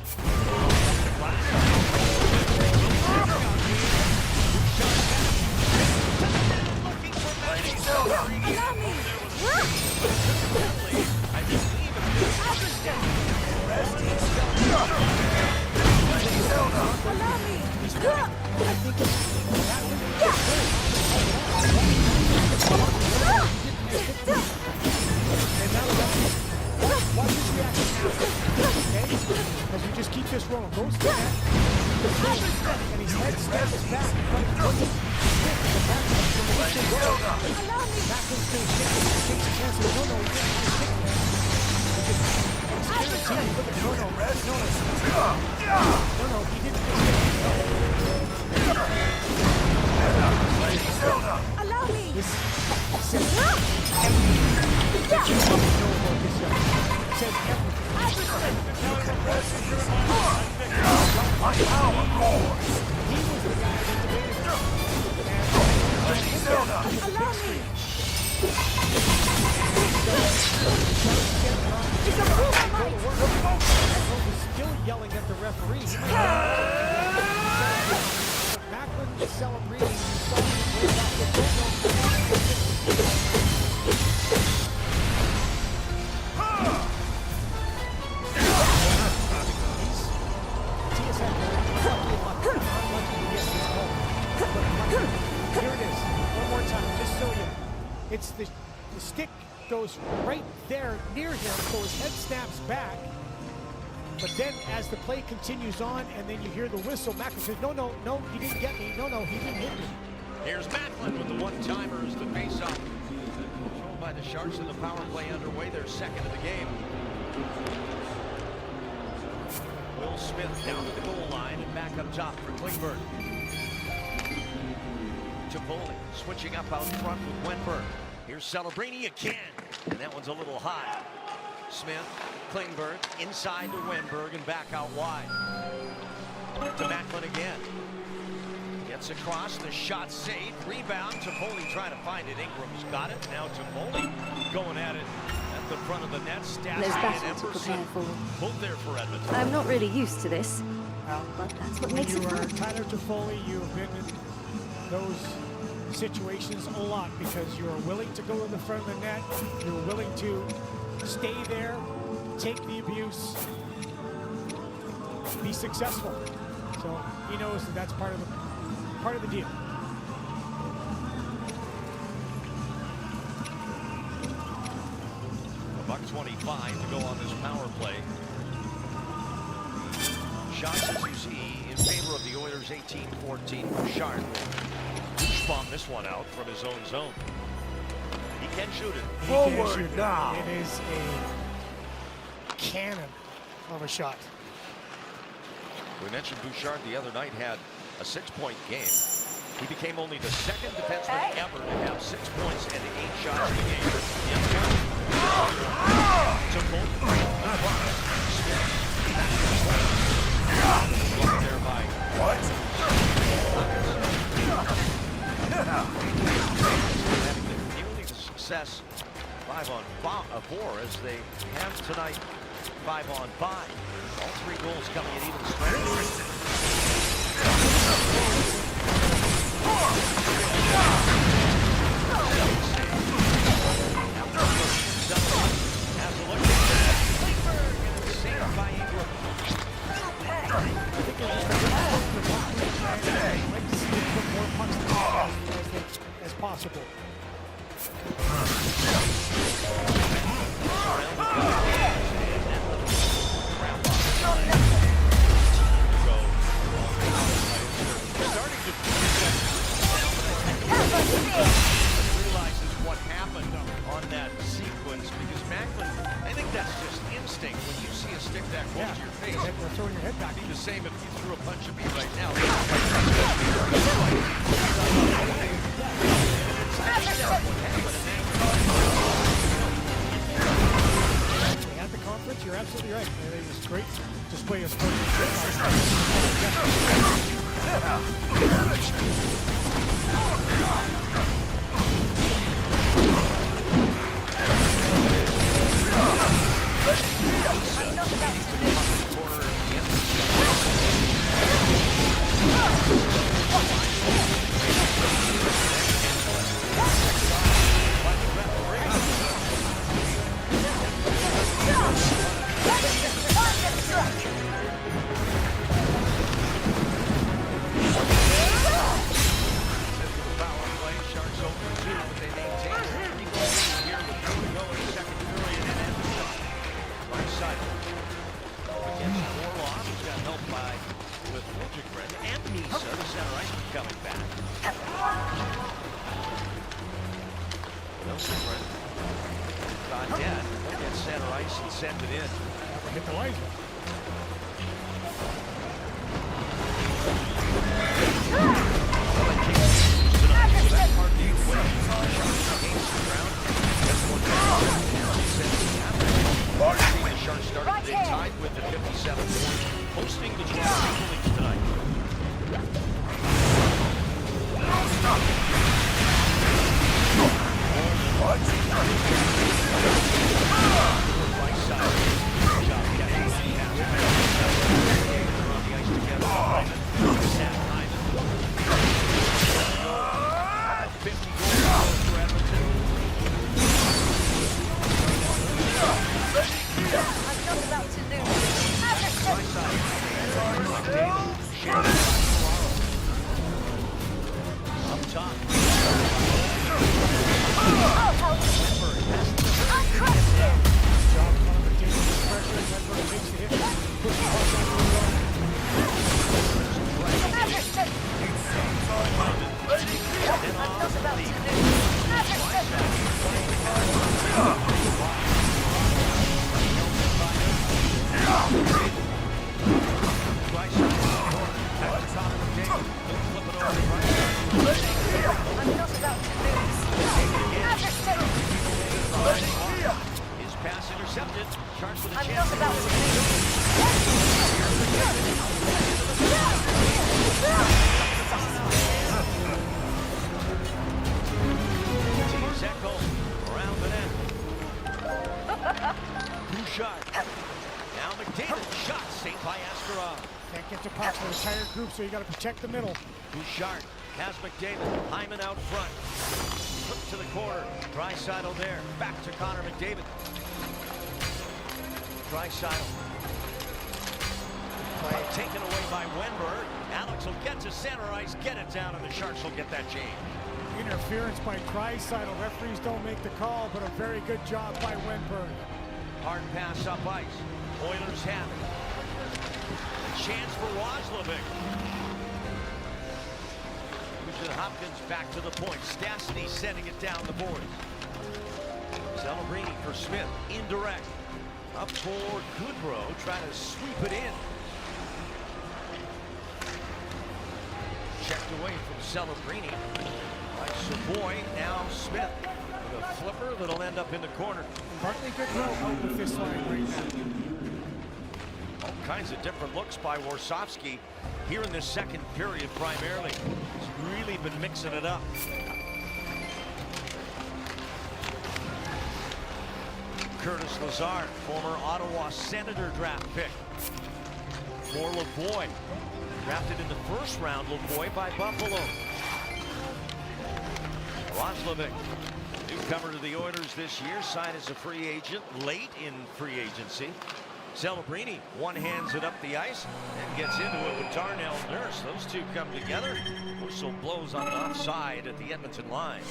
My power roars. Allow me. Still yelling at the referee. Macklin is celebrating. Here it is, one more time, just so you. It's the stick goes right there near him, so his head snaps back. But then as the play continues on, and then you hear the whistle, Macklin says, no, no, no, he didn't get me. No, no, he didn't hit me. Here's Macklin with the one-timer as the face-off. Controlled by the Sharks in the power play underway, their second of the game. Will Smith down to the goal line and back up top for Klingberg. Toffoli switching up out front with Wenberg. Here's Celebrini again, and that one's a little high. Smith, Klingberg, inside to Wenberg and back out wide. To Macklin again. Gets across, the shot saved, rebound. Toffoli trying to find it. Ingram's got it. Now Toffoli going at it at the front of the net. There's battle to prepare for. Both there for Edmonton. I'm not really used to this, but that's what makes it fun. Tyler Toffoli, you've been in those situations a lot because you're willing to go in the front of the net. You're willing to stay there, take the abuse, be successful. So he knows that that's part of the deal. $1:25 to go on this power play. Shots, as you see, in favor of the Oilers, 18-14. Bouchard bomb this one out from his own zone. He can shoot it. Forward now. It is a cannon of a shot. We mentioned Bouchard the other night had a 6-point game. He became only the second defenseman ever to have 6 points and 8 shots in the game. There by what? Nearly the success 5-on-4 as they have tonight 5-on-5. All 3 goals coming in even strength. Has a look at Klingberg and it's saved by Ingram. More pucks as possible. Realizes what happened on that sequence because Macklin, I think that's just instinct. When you see a stick that close to your face, you're throwing your head back. It'd be the same if you threw a punch at me right now. At the conference, you're absolutely right. It was great display of sports. Send it in. Hit the laser. The Sharks started, they tied with the 57 chance. Up top. I'll crush you! His pass intercepted. Sharks with a chance. Team Zeko around the net. Bouchard. Now McDavid shot saved by Askarov. Can't get to pucks with a tired group, so you got to protect the middle. Bouchard has McDavid. Hyman out front. Flip to the corner. Draisaitl there. Back to Connor McDavid. Draisaitl. Play taken away by Wenberg. Alex will get to center ice, get it down, and the Sharks will get that change. Interference by Draisaitl. Referees don't make the call, but a very good job by Wenberg. Hard pass up ice. Oilers have it. Chance for Roslovic. Hopkins back to the point. Stastny sending it down the boards. Celebrini for Smith. Indirect. Up for Goodrow. Trying to sweep it in. Checked away from Celebrini. By Savoy. Now Smith with a flipper that'll end up in the corner. Partly Goodrow out with this line right now. All kinds of different looks by Warsofsky here in this second period primarily. He's really been mixing it up. Curtis Lazar, former Ottawa Senator draft pick. For Lavoie. Drafted in the first round, Lavoie by Buffalo. Roslovic, newcomer to the Oilers this year, signed as a free agent late in free agency. Celebrini one-hands it up the ice and gets into it with Darnell Nurse. Those two come together. Whistle blows on the offside at the Edmonton line.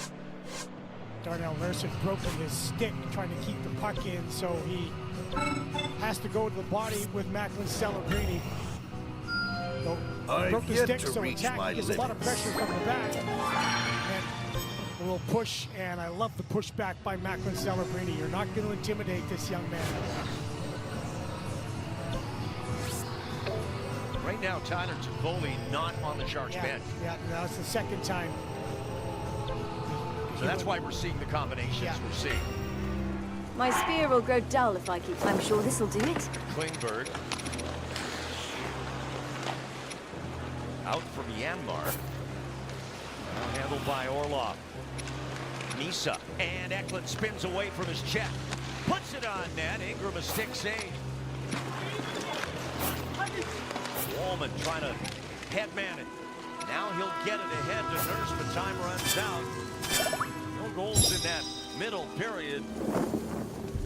Darnell Nurse had broken his stick trying to keep the puck in, so he has to go to the body with Macklin Celebrini. Broke the stick, so attack gets a lot of pressure from the back. And a little push, and I love the pushback by Macklin Celebrini. You're not going to intimidate this young man. Right now, Tyler Toffoli not on the Sharks bench. Yeah, now it's the second time. So that's why we're seeing the combinations we're seeing. My spear will grow dull if I keep. I'm sure this will do it. Klingberg. Out from Yanmar. Now handled by Orlov. Misa. And Eklund spins away from his check. Puts it on net. Ingram a stick save. Wallman trying to headman it. Now he'll get it ahead to Nurse, but time runs out. No goals in that middle period.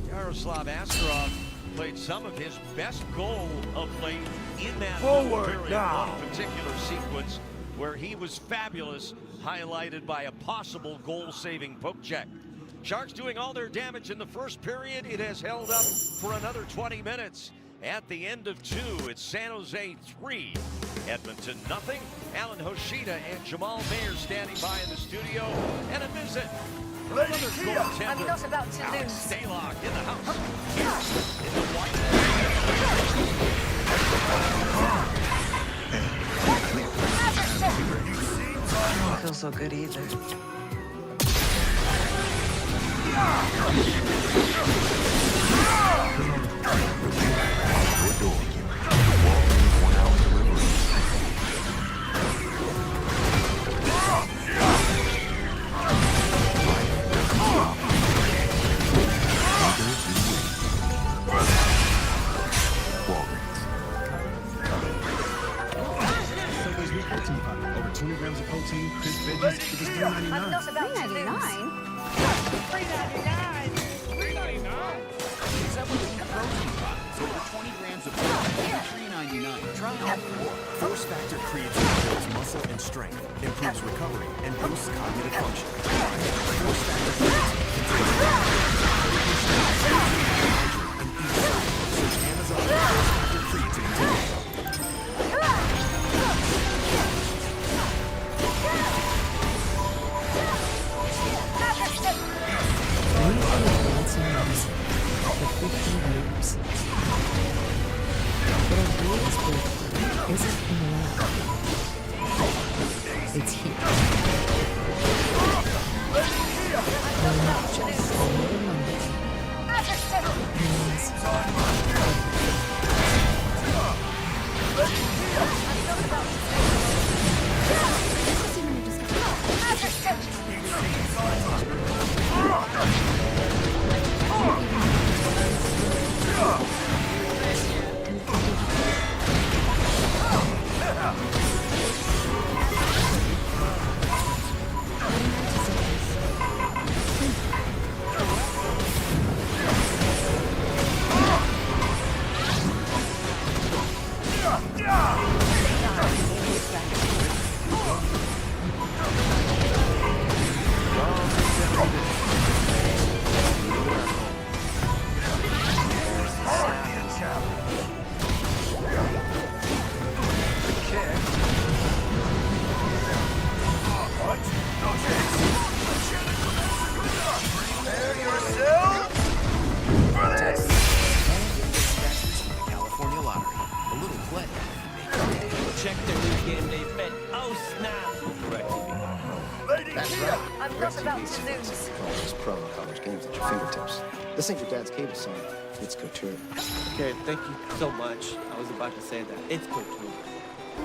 Yaroslav Askarov played some of his best goal of late in that middle period. One particular sequence where he was fabulous, highlighted by a possible goal-saving poke check. Sharks doing all their damage in the first period. It has held up for another 20 minutes. At the end of 2, it's San Jose 3, Edmonton nothing. Alan Hoshida and Jamal Mayer standing by in the studio. And a visit from another goaltender. I'm not about to Alex lose. Stalock in the house. In the white. Don't feel so good either. Over 20 grams of protein, crisp veggies, it's just $3.99. I'm not about to lose. $3.99. $3.99. It's up with protein products. Over 20 grams of protein. $3.99. Try out. Force Factor creates and builds muscle and strength, improves recovery, and boosts cognitive function. Force Factor contains Amazon Force Factor creatine today. For 50 years. But our greatest breakthrough isn't in the lab. It's here. We're not just another Monday. It means This ain't your dad's cable sign. It's couture. Okay, thank you so much. I was about to say that. It's couture.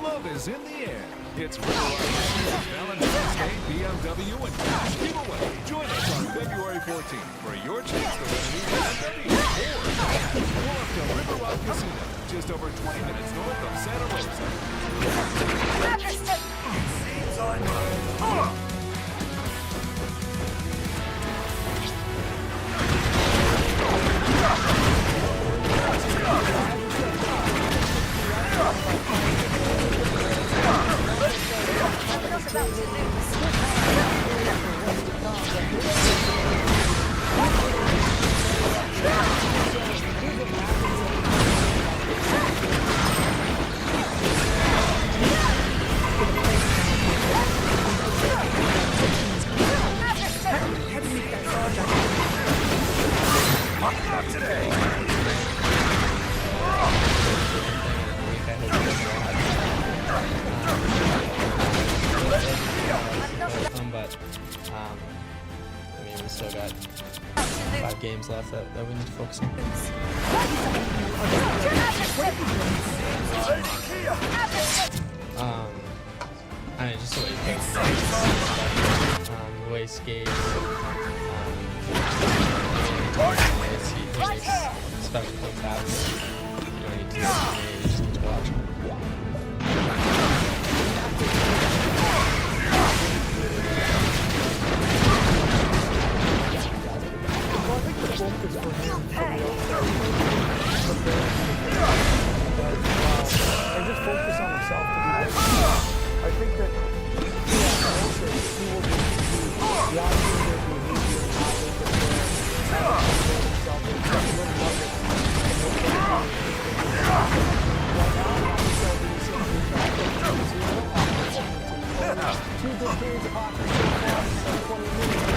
Love is in the air. It's Valentine's Day, BMW, and cash giveaway. Join us on February 14th for your chance to win a new BMW or pull up to River Rock Casino, just over 20 minutes north of Santa Rosa. Seems I know. Not today. I mean, we still got 5 games left that we need to focus on. I mean, just the way he plays, the way he skates, especially when taps. You don't need to you just need to watch him. Well, I think the focus for him and just focus on himself to be ready. I think that he will be watching their behavior and how they prepare themselves and try to really love it. Two good periods of hockey so far, 20 minutes.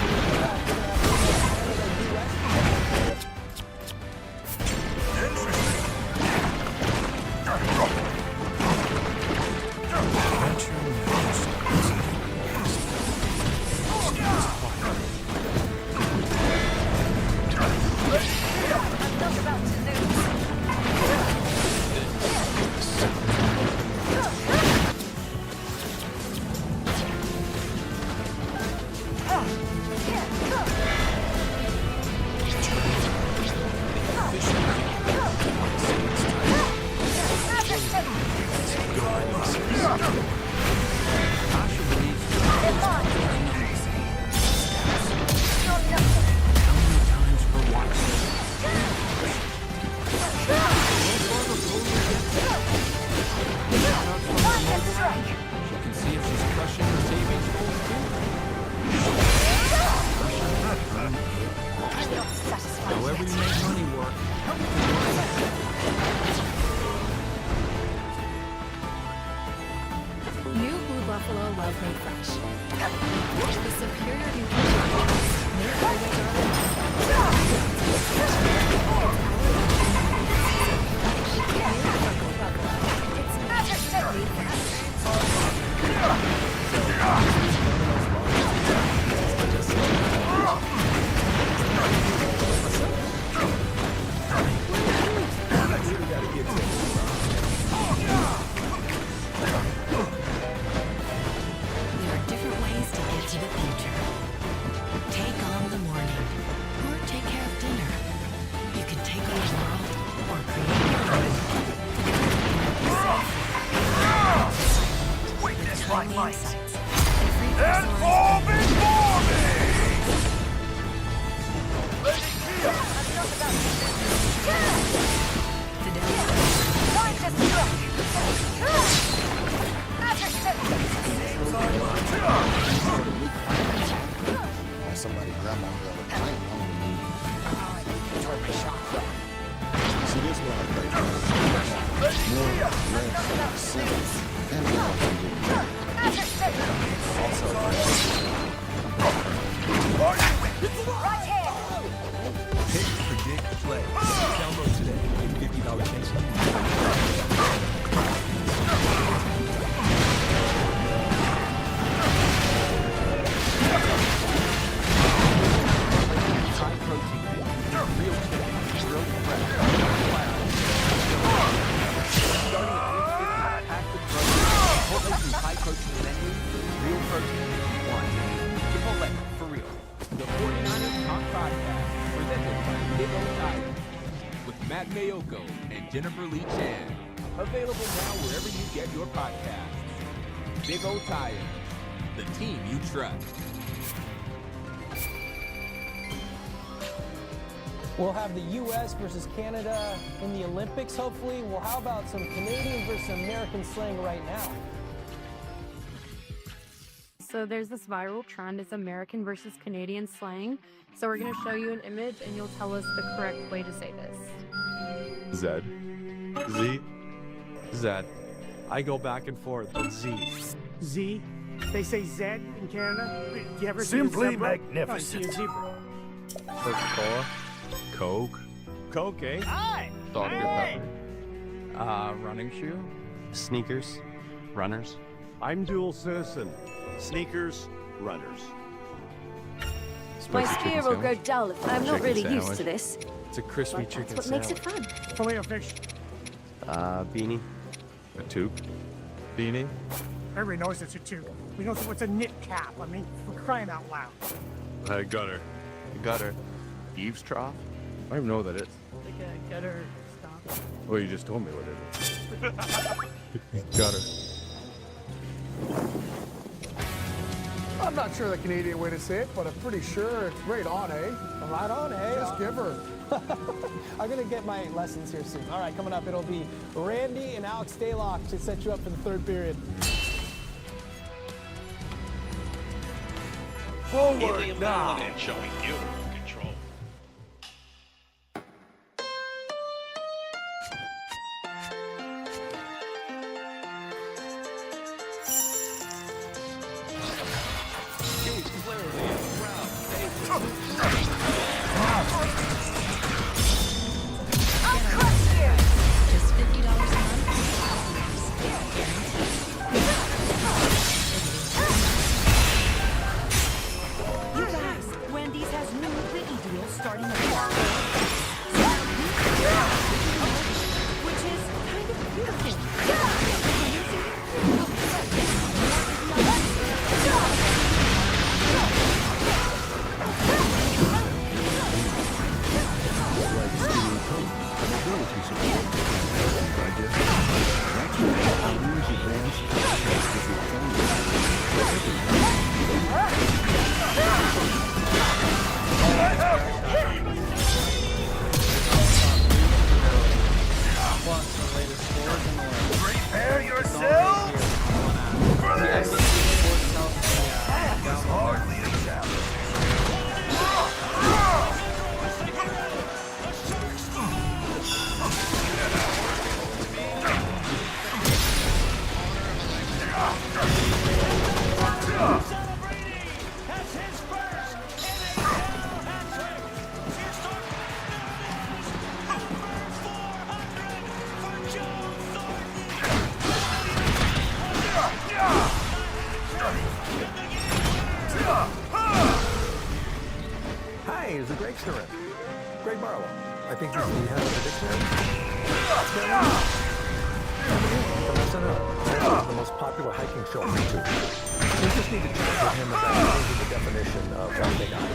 More, less, sense, and Pick, predict, play. Download today. Get $50 chance. High protein. Real chicken. Real fresh. Starting at $8.50, packed with protein. Chipotle's new high protein menu. Real protein. One. Chipotle, for real. The 49ers Talk Podcast, presented by Big O Tires, with Matt Mayoko and Jennifer Lee Chan. Available now wherever you get your podcasts. Big O Tires, the team you trust. We'll have the U.S. versus Canada in the Olympics, hopefully. Well, how about some Canadian versus American slang right now? So there's this viral trend, it's American versus Canadian slang. So we're going to show you an image and you'll tell us the correct way to say this. Z. Z. Z. I go back and forth with Z. Z. They say Z in Canada. Do you ever Simply see a zebra? magnificent. Oh, you see a zebra. Coca-Cola. Coke. Coke, eh? Hi. Dr. Pepper. Running shoe. Sneakers. Runners. I'm dual citizen. Sneakers, runners. My Spicy spear chicken will grow sandwich. dull if I'm not Chicken really sandwich. used to this. It's a crispy But chicken that's what makes it sandwich. fun. Filet of fish. Beanie. A toque. Beanie. Everybody knows it's a toque. We know what's a knit cap. I mean, we're crying out loud. A gutter. A gutter. Eaves trough. I don't even know what that is. Like a gutter stop. Well, you just told me what it is. Gutter. I'm not sure the Canadian way to say it, but I'm pretty sure it's right on, eh? Right on, eh? Just give her. I'm going to get my lessons here soon. All right, coming up, it'll be Randy and Alex Stalock to set you up for the third period. Forward now. Showing beautiful control. He's clearly a crowd favorite. Just $50 a You guys, Wendy's has new Biggie deals starting at which is kind of beautiful. Prepare yourself for this. That was hardly a challenge. Hi, is the Greg still in? Greg Barlow. I think he's the head of the dictionary. From SNL. The most popular hiking show on YouTube. We just need to chat with him about changing the definition of big eye.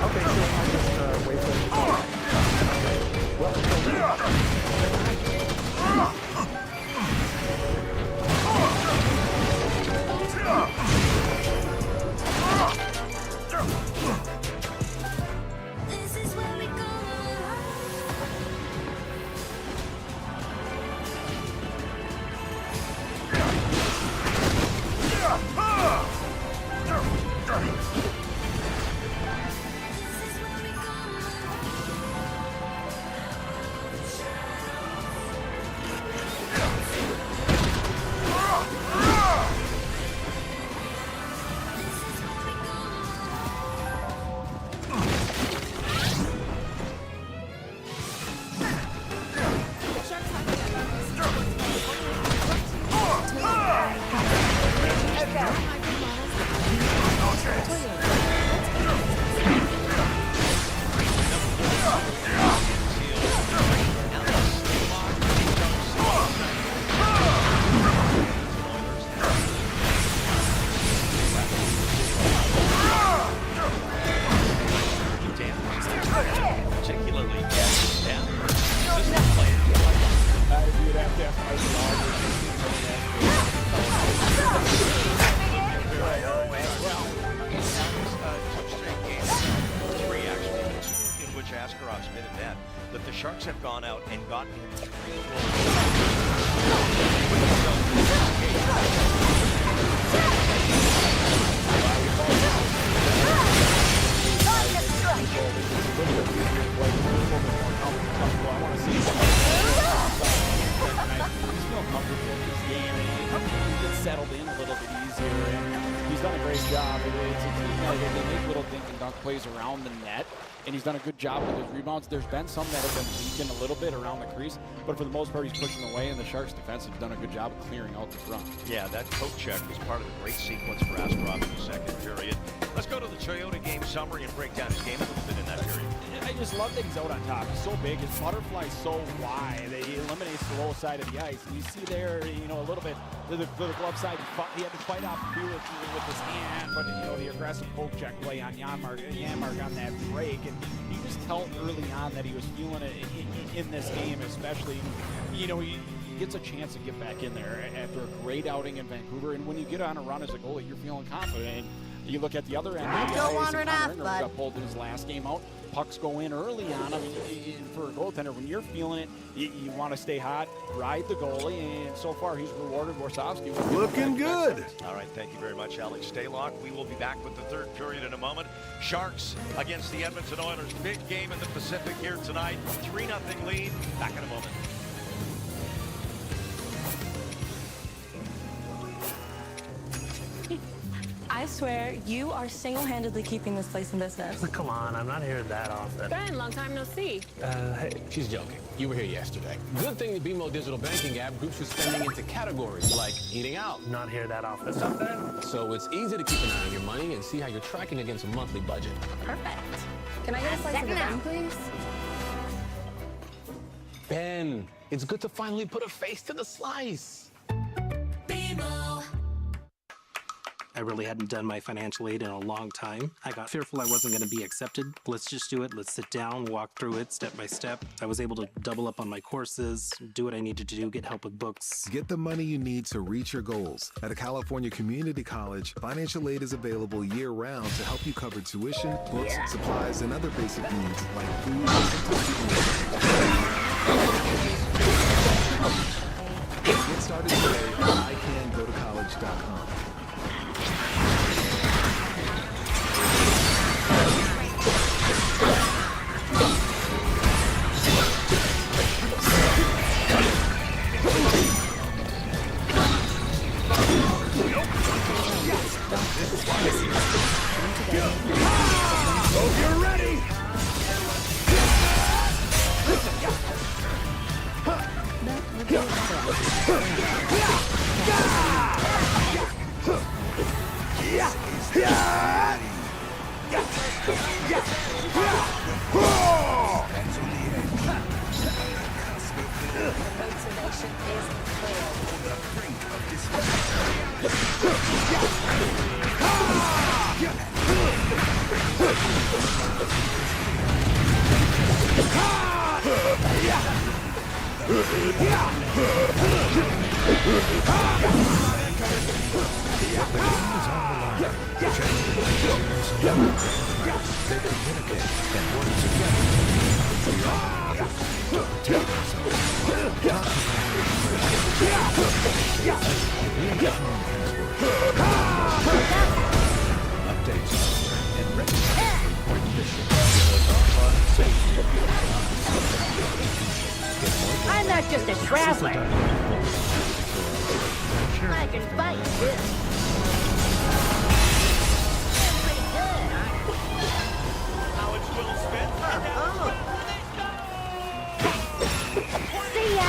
Okay, so I'll just wait for him to call. Well, particularly gets down. Consistent play. You'd have to three actually, two in which Askarov's been in net, that the Sharks have gone out and gotten him 3 settled in a little bit easier, and he's done a great job. It's a team that they make little dink and dunk plays around the net, and he's done a good job with his rebounds. There's been some that have been leaking a little bit around the crease, but for the most part, he's pushing away, and the Sharks' defense have done a good job of clearing out the front. Yeah, that coat check was part of a great sequence for Askarov in the second period. Let's go to the Toyota game summary and break down his game a little bit in that period. I just love that he's out on top. He's so big. His butterfly's so wide that he eliminates the low side of the ice. And you see there, a little bit the glove side. He had to fight off with his hand, but the aggressive poke check play on Janmark on that break, and you just tell early on that he was feeling it in this game, especially. He gets a chance to get back in there after a great outing in Vancouver, and when you get on a run as a goalie, you're feeling confident. You look at the other end. Don't wander enough, bud. Got pulled in his last game out. Pucks go in early on him. For a goaltender, when you're feeling it, you want to stay hot, ride the goalie, and so far he's rewarded Warsawski. Looking good. All right, thank you very much, Alex Stalock. We will be back with the third period in a moment. Sharks against the Edmonton Oilers. Big game in the Pacific here tonight. 3-0 lead. Back in a moment. I swear, you are single-handedly keeping this place in business. Come on, I'm not here that often. Ben, long time no see. Hey. She's joking. You were here yesterday. Good thing the BMO digital banking app groups your spending into categories like eating out. Not here that often. Something. So it's easy to keep an eye on your money and see how you're tracking against a monthly budget. Perfect. Can I get a slice of the Ben, please? Ben, it's good to finally put a face to the slice. BMO. I really hadn't done my financial aid in a long time. I got fearful I wasn't going to be accepted. Let's just do it. Let's sit down, walk through it step by step. I was able to double up on my courses, do what I needed to do, get help with books. Get the money you need to reach your goals. At a California community college, financial aid is available year-round to help you cover tuition, books, supplies, and other basic needs like food and Get started today at iCanGoToCollege.com. Hope you're ready. Motivation is clear. I'm not just a traveler. I can fight too. Pretty good, aren't I? Now it's Will Smith. See ya.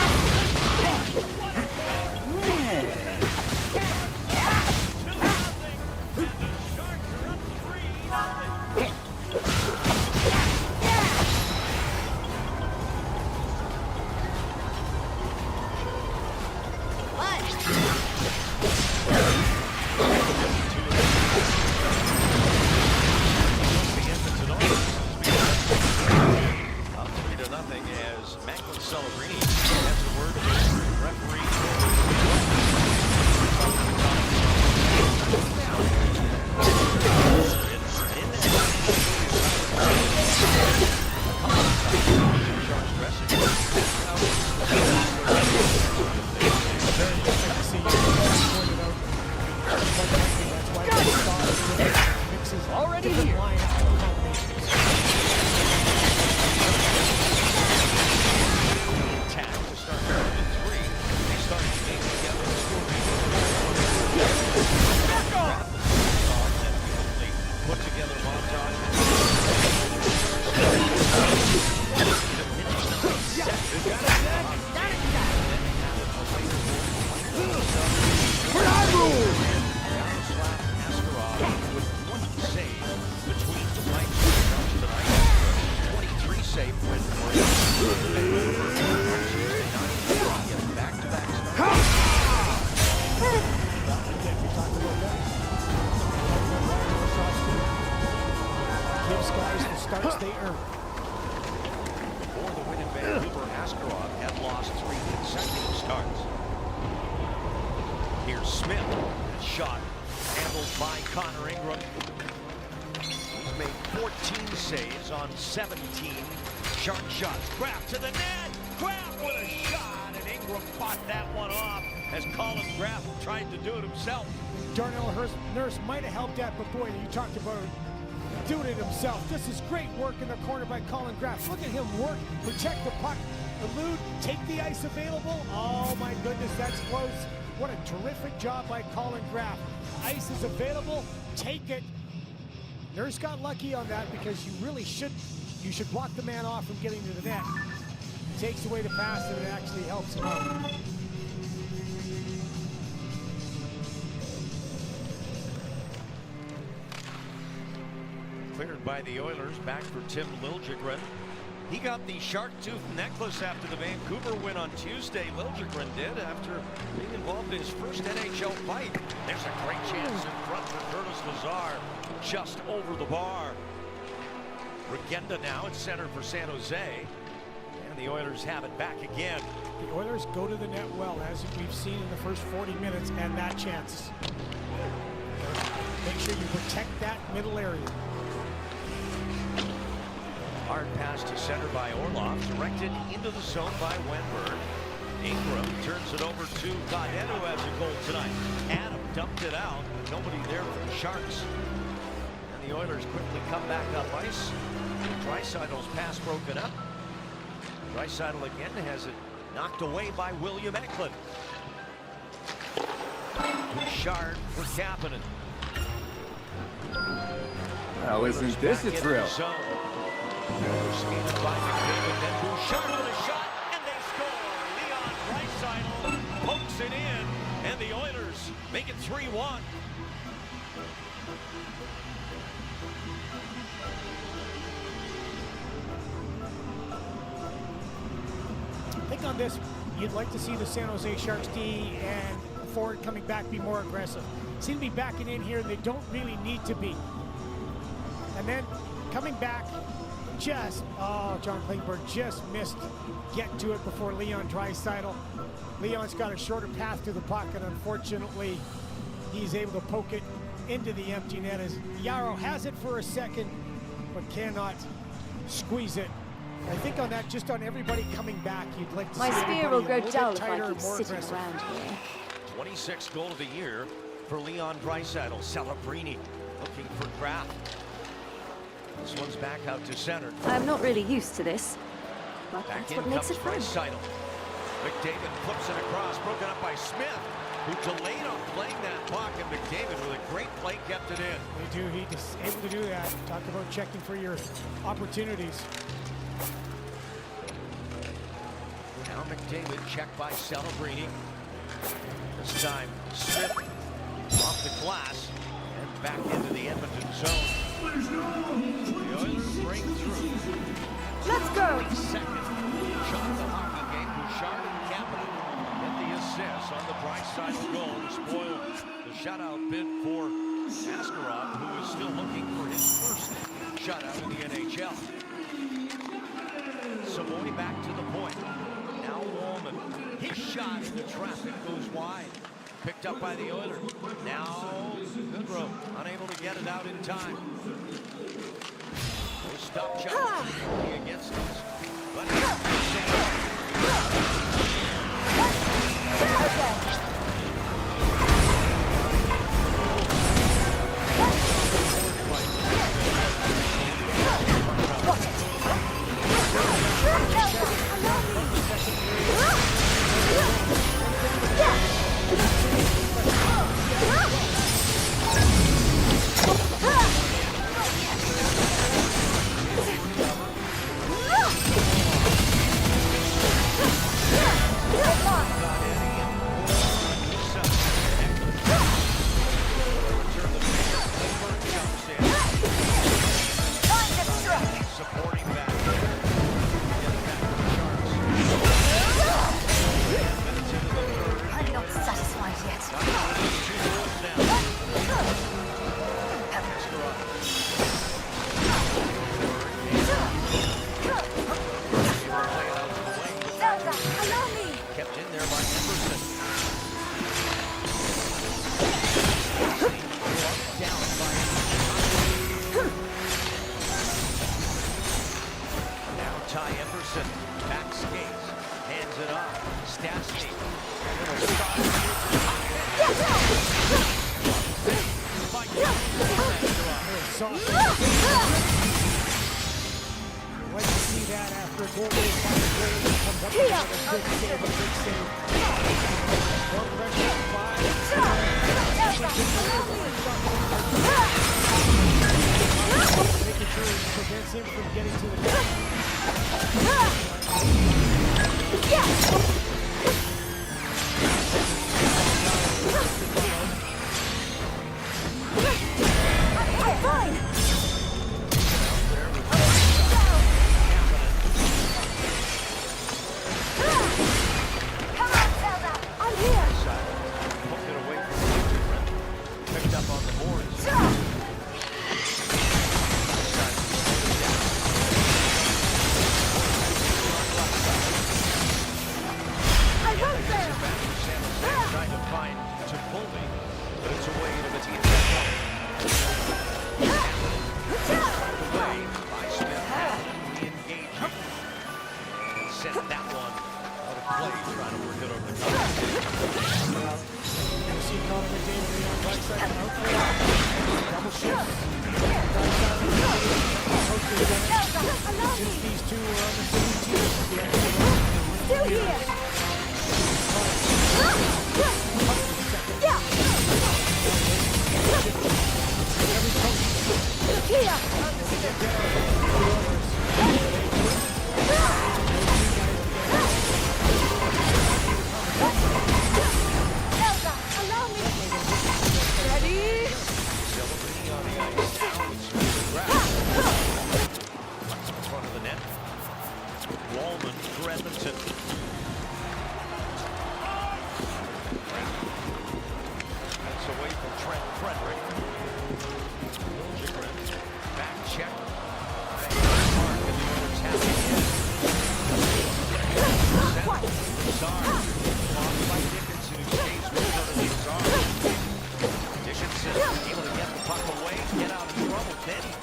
as Macklin Celebrini has the word of the referee. Already here. Put together Gives guys the starts they earn. Before the win in Vancouver, Askarov had lost 3 consecutive starts. Here's Smith. Shot handled by Connor Ingram. He's made 14 saves on 17 sharp shots. Graf to the net. Graf with a shot, and Ingram fought that one off as Colin Graf tried to do it himself. Darnell Nurse might have helped that, but boy, you talked about doing it himself. This is great work in the corner by Colin Graf. Look at him work, protect the puck, elude, take the ice available. Oh my goodness, that's close. What a terrific job by Colin Graf. Ice is available, take it. Nurse got lucky on that because you really should block the man off from getting to the net. It takes away the pass and it actually helps him out. Cleared by the Oilers, back for Tim Liljegren. He got the shark tooth necklace after the Vancouver win on Tuesday. Liljegren did after being involved in his first NHL fight. There's a great chance in front for Curtis Lazar, just over the bar. Regenda now at center for San Jose, and the Oilers have it back again. The Oilers go to the net well, as we've seen in the first 40 minutes, and that chance. Make sure you protect that middle area. Hard pass to center by Orlov, directed into the zone by Wenberg. Ingram turns it over to Gaudette, who has a goal tonight. Adam dumped it out, nobody there for the Sharks. And the Oilers quickly come back up ice. Draisaitl's pass broken up. Draisaitl again has it knocked away by William Eklund. Bouchard for Kapanen. Well, isn't this a thrill? Skated by McDavid, then Bouchard with a shot, and they score. Leon Draisaitl pokes it in, and the Oilers make it 3-1. I think on this, you'd like to see the San Jose Sharks D and forward coming back be more aggressive. Seem to be backing in here, and they don't really need to be. And then coming back, John Klingberg just missed getting to it before Leon Draisaitl. Leon's got a shorter path to the puck, and unfortunately, he's able to poke it into the empty net as Yarrow has it for a second, but cannot squeeze it. I think on that, just on everybody coming back, you'd like to see My spear will go dull if I tighter, keep more sitting aggressive. around here. 26th goal of the year for Leon Draisaitl. Celebrini looking for Graf. This one's back out to center. I'm not really used to this, but Back that's in what makes comes it fun. Draisaitl. McDavid flips it across, broken up by Smith, who delayed on playing that puck, and McDavid with a great play kept it in. He's able to do that. Talk about checking for your opportunities. Now McDavid checked by Celebrini. This time Smith off the glass and back into the Edmonton zone. The Oilers break through. Let's go! Second shot of the hockey game. Bouchard and Kapanen get the assist on the Draisaitl goal to spoil the shutout bid for Askarov, who is still looking for his first shutout in the NHL. Savoy back to the point. Now Woolman. His shot into traffic goes wide. Picked up by the Oilers. Now Goodrow unable to get it out in time. No stop shot against us. But kept in there by Emerson. Down by now Ty Emerson, back skates, hands it off. Stastny. Like to see that after a goal comes up with a big save. More pressure on five. Making sure he prevents him from getting to the net.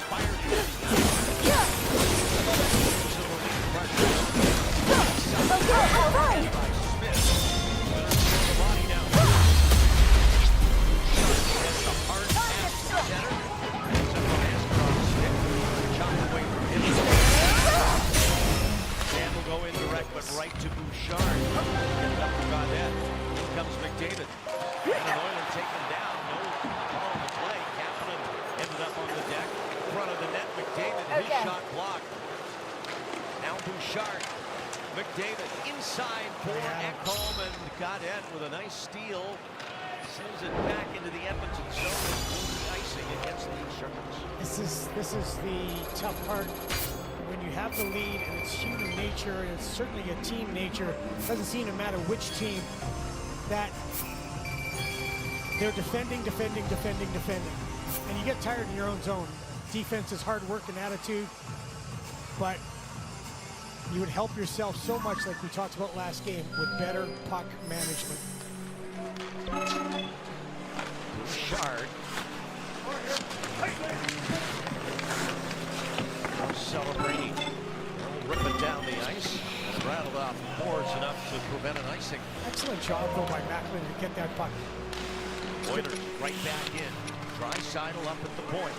Fine. McDavid inside for Ekholm, and Gaudette with a nice steal sends it back into the Edmonton zone. Icing against the Sharks. This is the tough part when you have the lead, and it's human nature, and it's certainly a team nature. It doesn't seem to matter which team, that they're defending, and you get tired in your own zone. Defense is hard work and attitude, but you would help yourself so much, like we talked about last game, with better puck management. Bouchard. Celebrating. They'll rip it down the ice and rattled off boards enough to prevent an icing. Excellent job, though, by Macklin to get that puck. Oilers right back in. Draisaitl up at the point.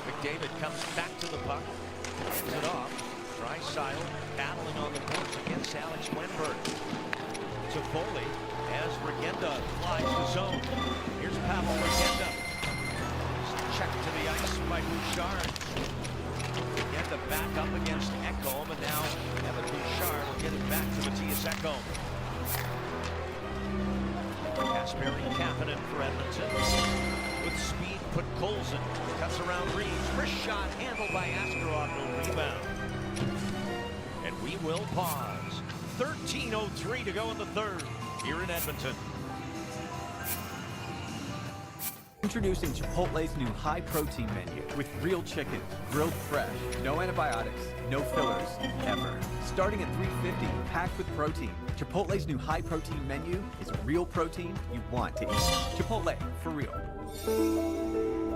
McDavid comes back to the puck. Hands it off. Draisaitl battling on the boards against Alex Wenberg. To Foley as Regenda flies the zone. Here's Pavel Regenda. Check to the ice by Bouchard. Regenda back up against Ekholm, and now Evan Bouchard will get it back to Matthias Ekholm. Kasperi Kapanen for Edmonton. With speed, put Colson. Cuts around Reeves. First shot handled by Askarov. No rebound. And we will pause. 13:03 to go in the third here in Edmonton. Introducing Chipotle's new high-protein menu with real chicken, grilled fresh, no antibiotics, no fillers, ever. Starting at $3.50, packed with protein. Chipotle's new high-protein menu is real protein you want to eat. Chipotle, for real.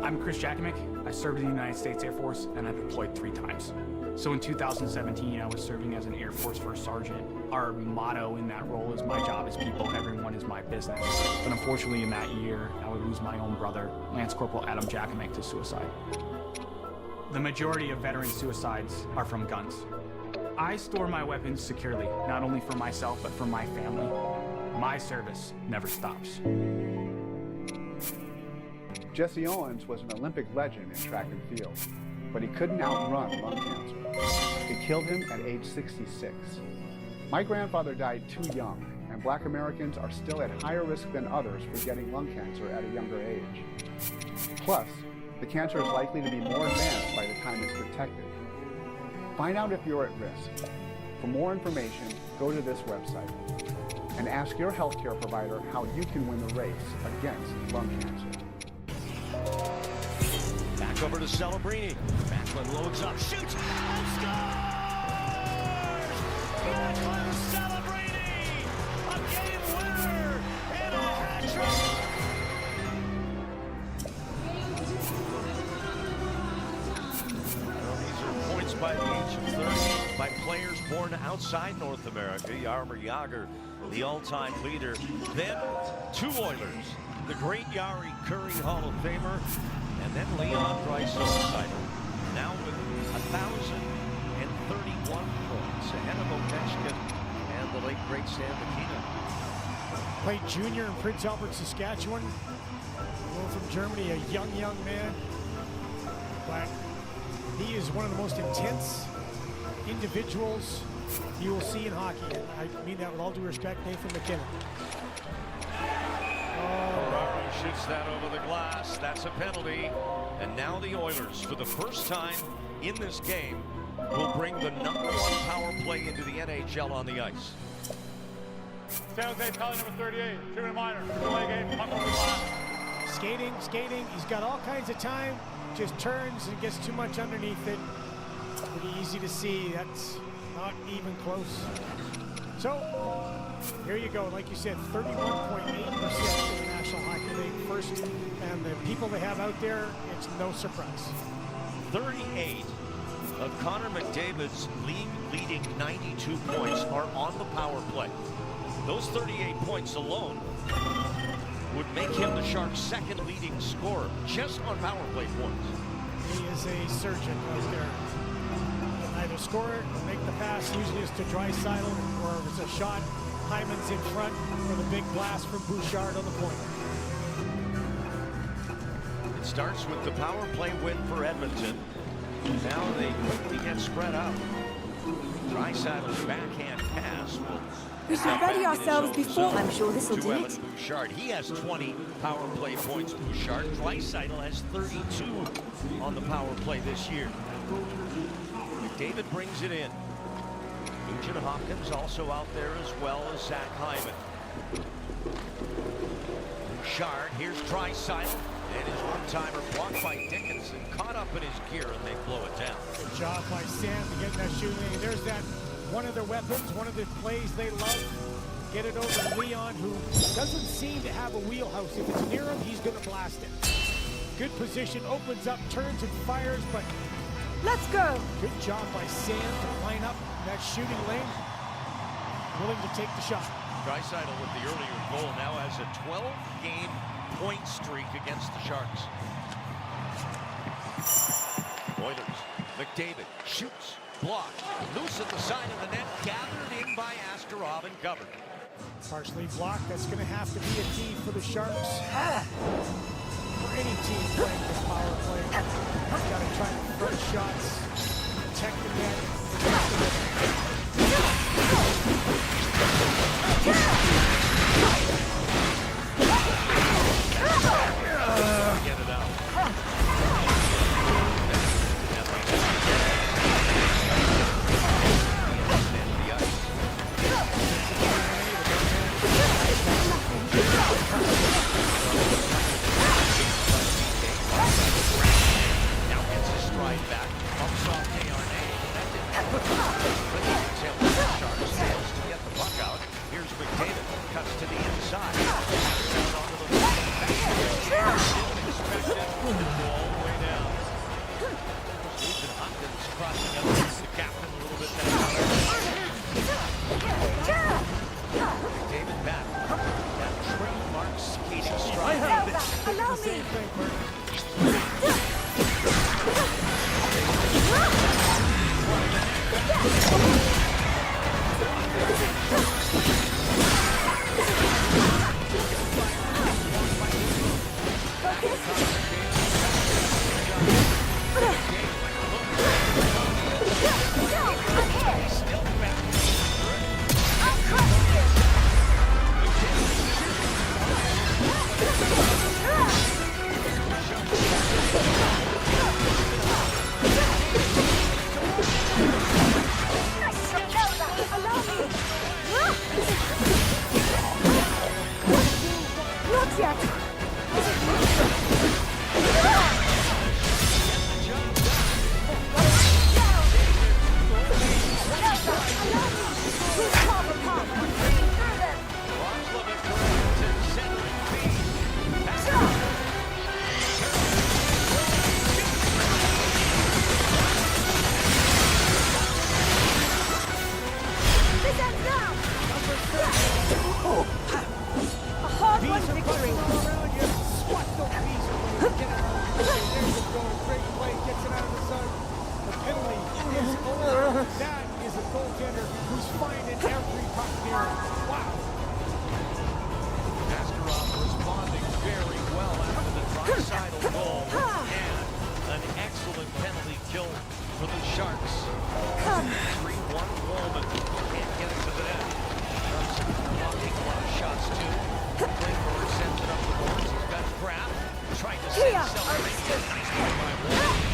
I'm Chris Jakimick. I served in the United States Air Force, and I deployed 3 times. So in 2017, I was serving as an Air Force First Sergeant. Our motto in that role is, my job is people, everyone is my business. But unfortunately in that year, I would lose my own brother, Lance Corporal Adam Jakimick, to suicide. The majority of veteran suicides are from guns. I store my weapons securely, not only for myself, but for my family. My service never stops. Jesse Owens was an Olympic legend in track and field, but he couldn't outrun lung cancer. It killed him at age 66. My grandfather died too young, and Black Americans are still at higher risk than others for getting lung cancer at a younger age. Plus, the cancer is likely to be more advanced by the time it's detected. Find out if you're at risk. For more information, go to this website and ask your healthcare provider how you can win the race against lung cancer. Back over to Celebrini. Macklin loads up, shoots, and scores! Macklin Celebrini! A game winner and a hat trick! Well, these are points by the age of 30 by players born outside North America. Jaromir Jagr, the all-time leader. Then 2 Oilers. The great Jari Kurri Hall of Famer, and then Leon Draisaitl. Now with 1,031 points ahead of Ovechkin and the late great Sam Mikita. Played junior in Prince Albert, Saskatchewan. From Germany, a young man. But he is one of the most intense individuals you will see in hockey. And I mean that with all due respect, Nathan McKinnon. Shoots that over the glass. That's a penalty. And now the Oilers, for the first time in this game, will bring the #1 power play into the NHL on the ice. San Jose, penalty number 38. 2-minute minor. Delay game. Puck over the glass. Skating. He's got all kinds of time. Just turns and gets too much underneath it. Pretty easy to see. That's not even close. So, here you go. Like you said, 31.8% in the National Hockey League first. And the people they have out there, it's no surprise. 38 of Connor McDavid's league-leading 92 points are on the power play. Those 38 points alone would make him the Sharks' second leading scorer just on power play points. He is a surgeon out there. Either score it or make the pass. Usually it's to Draisaitl, or if it's a shot, Hyman's in front for the big blast from Bouchard on the point. It starts with the power play win for Edmonton. Now they quickly get spread out. Draisaitl's backhand pass will We should ready ourselves before. I'm sure this will do it. Bouchard. He has 20 power play points. Bouchard. Draisaitl has 32 on the power play this year. McDavid brings it in. Nugent Hopkins also out there as well as Zach Hyman. Bouchard. Here's Draisaitl. And his one-timer blocked by Dickinson. Caught up in his gear and they blow it down. Good job by Sam to get that shooting. There's that one of their weapons, one of the plays they love. Get it over to Leon, who doesn't seem to have a wheelhouse. If it's near him, he's going to blast it. Good position, opens up, turns and fires, but let's go. Good job by Sam to line up that shooting lane. Willing to take the shot. Draisaitl with the earlier goal now has a 12-game point streak against the Sharks. Oilers, McDavid shoots, blocked, loose at the side of the net, gathered in by Askarov and covered. Partially blocked, that's going to have to be a key for the Sharks. For any team playing this power play, you've got to try to front shots, protect the net, get it out. Now gets his stride back, bumps off Desharnais. That didn't happen. But the Sharks fails to get the puck out. Here's McDavid, cuts to the inside. Down onto the back. Didn't expect it. All the way down. Ethan Hopkins crossing up against the captain a little bit down. McDavid back. That trademark skating stride. Allow me. That is a goaltender who's finding every puck near him. Wow. Askarov responding very well after the Draisaitl goal. And an excellent penalty kill for the Sharks. 3-1 Wollman. Can't get it to the net. Sharks are blocking a lot of shots too. Klingberg sends it up the boards. He's got Kraft. Trying to send something. Nice play by Wollman.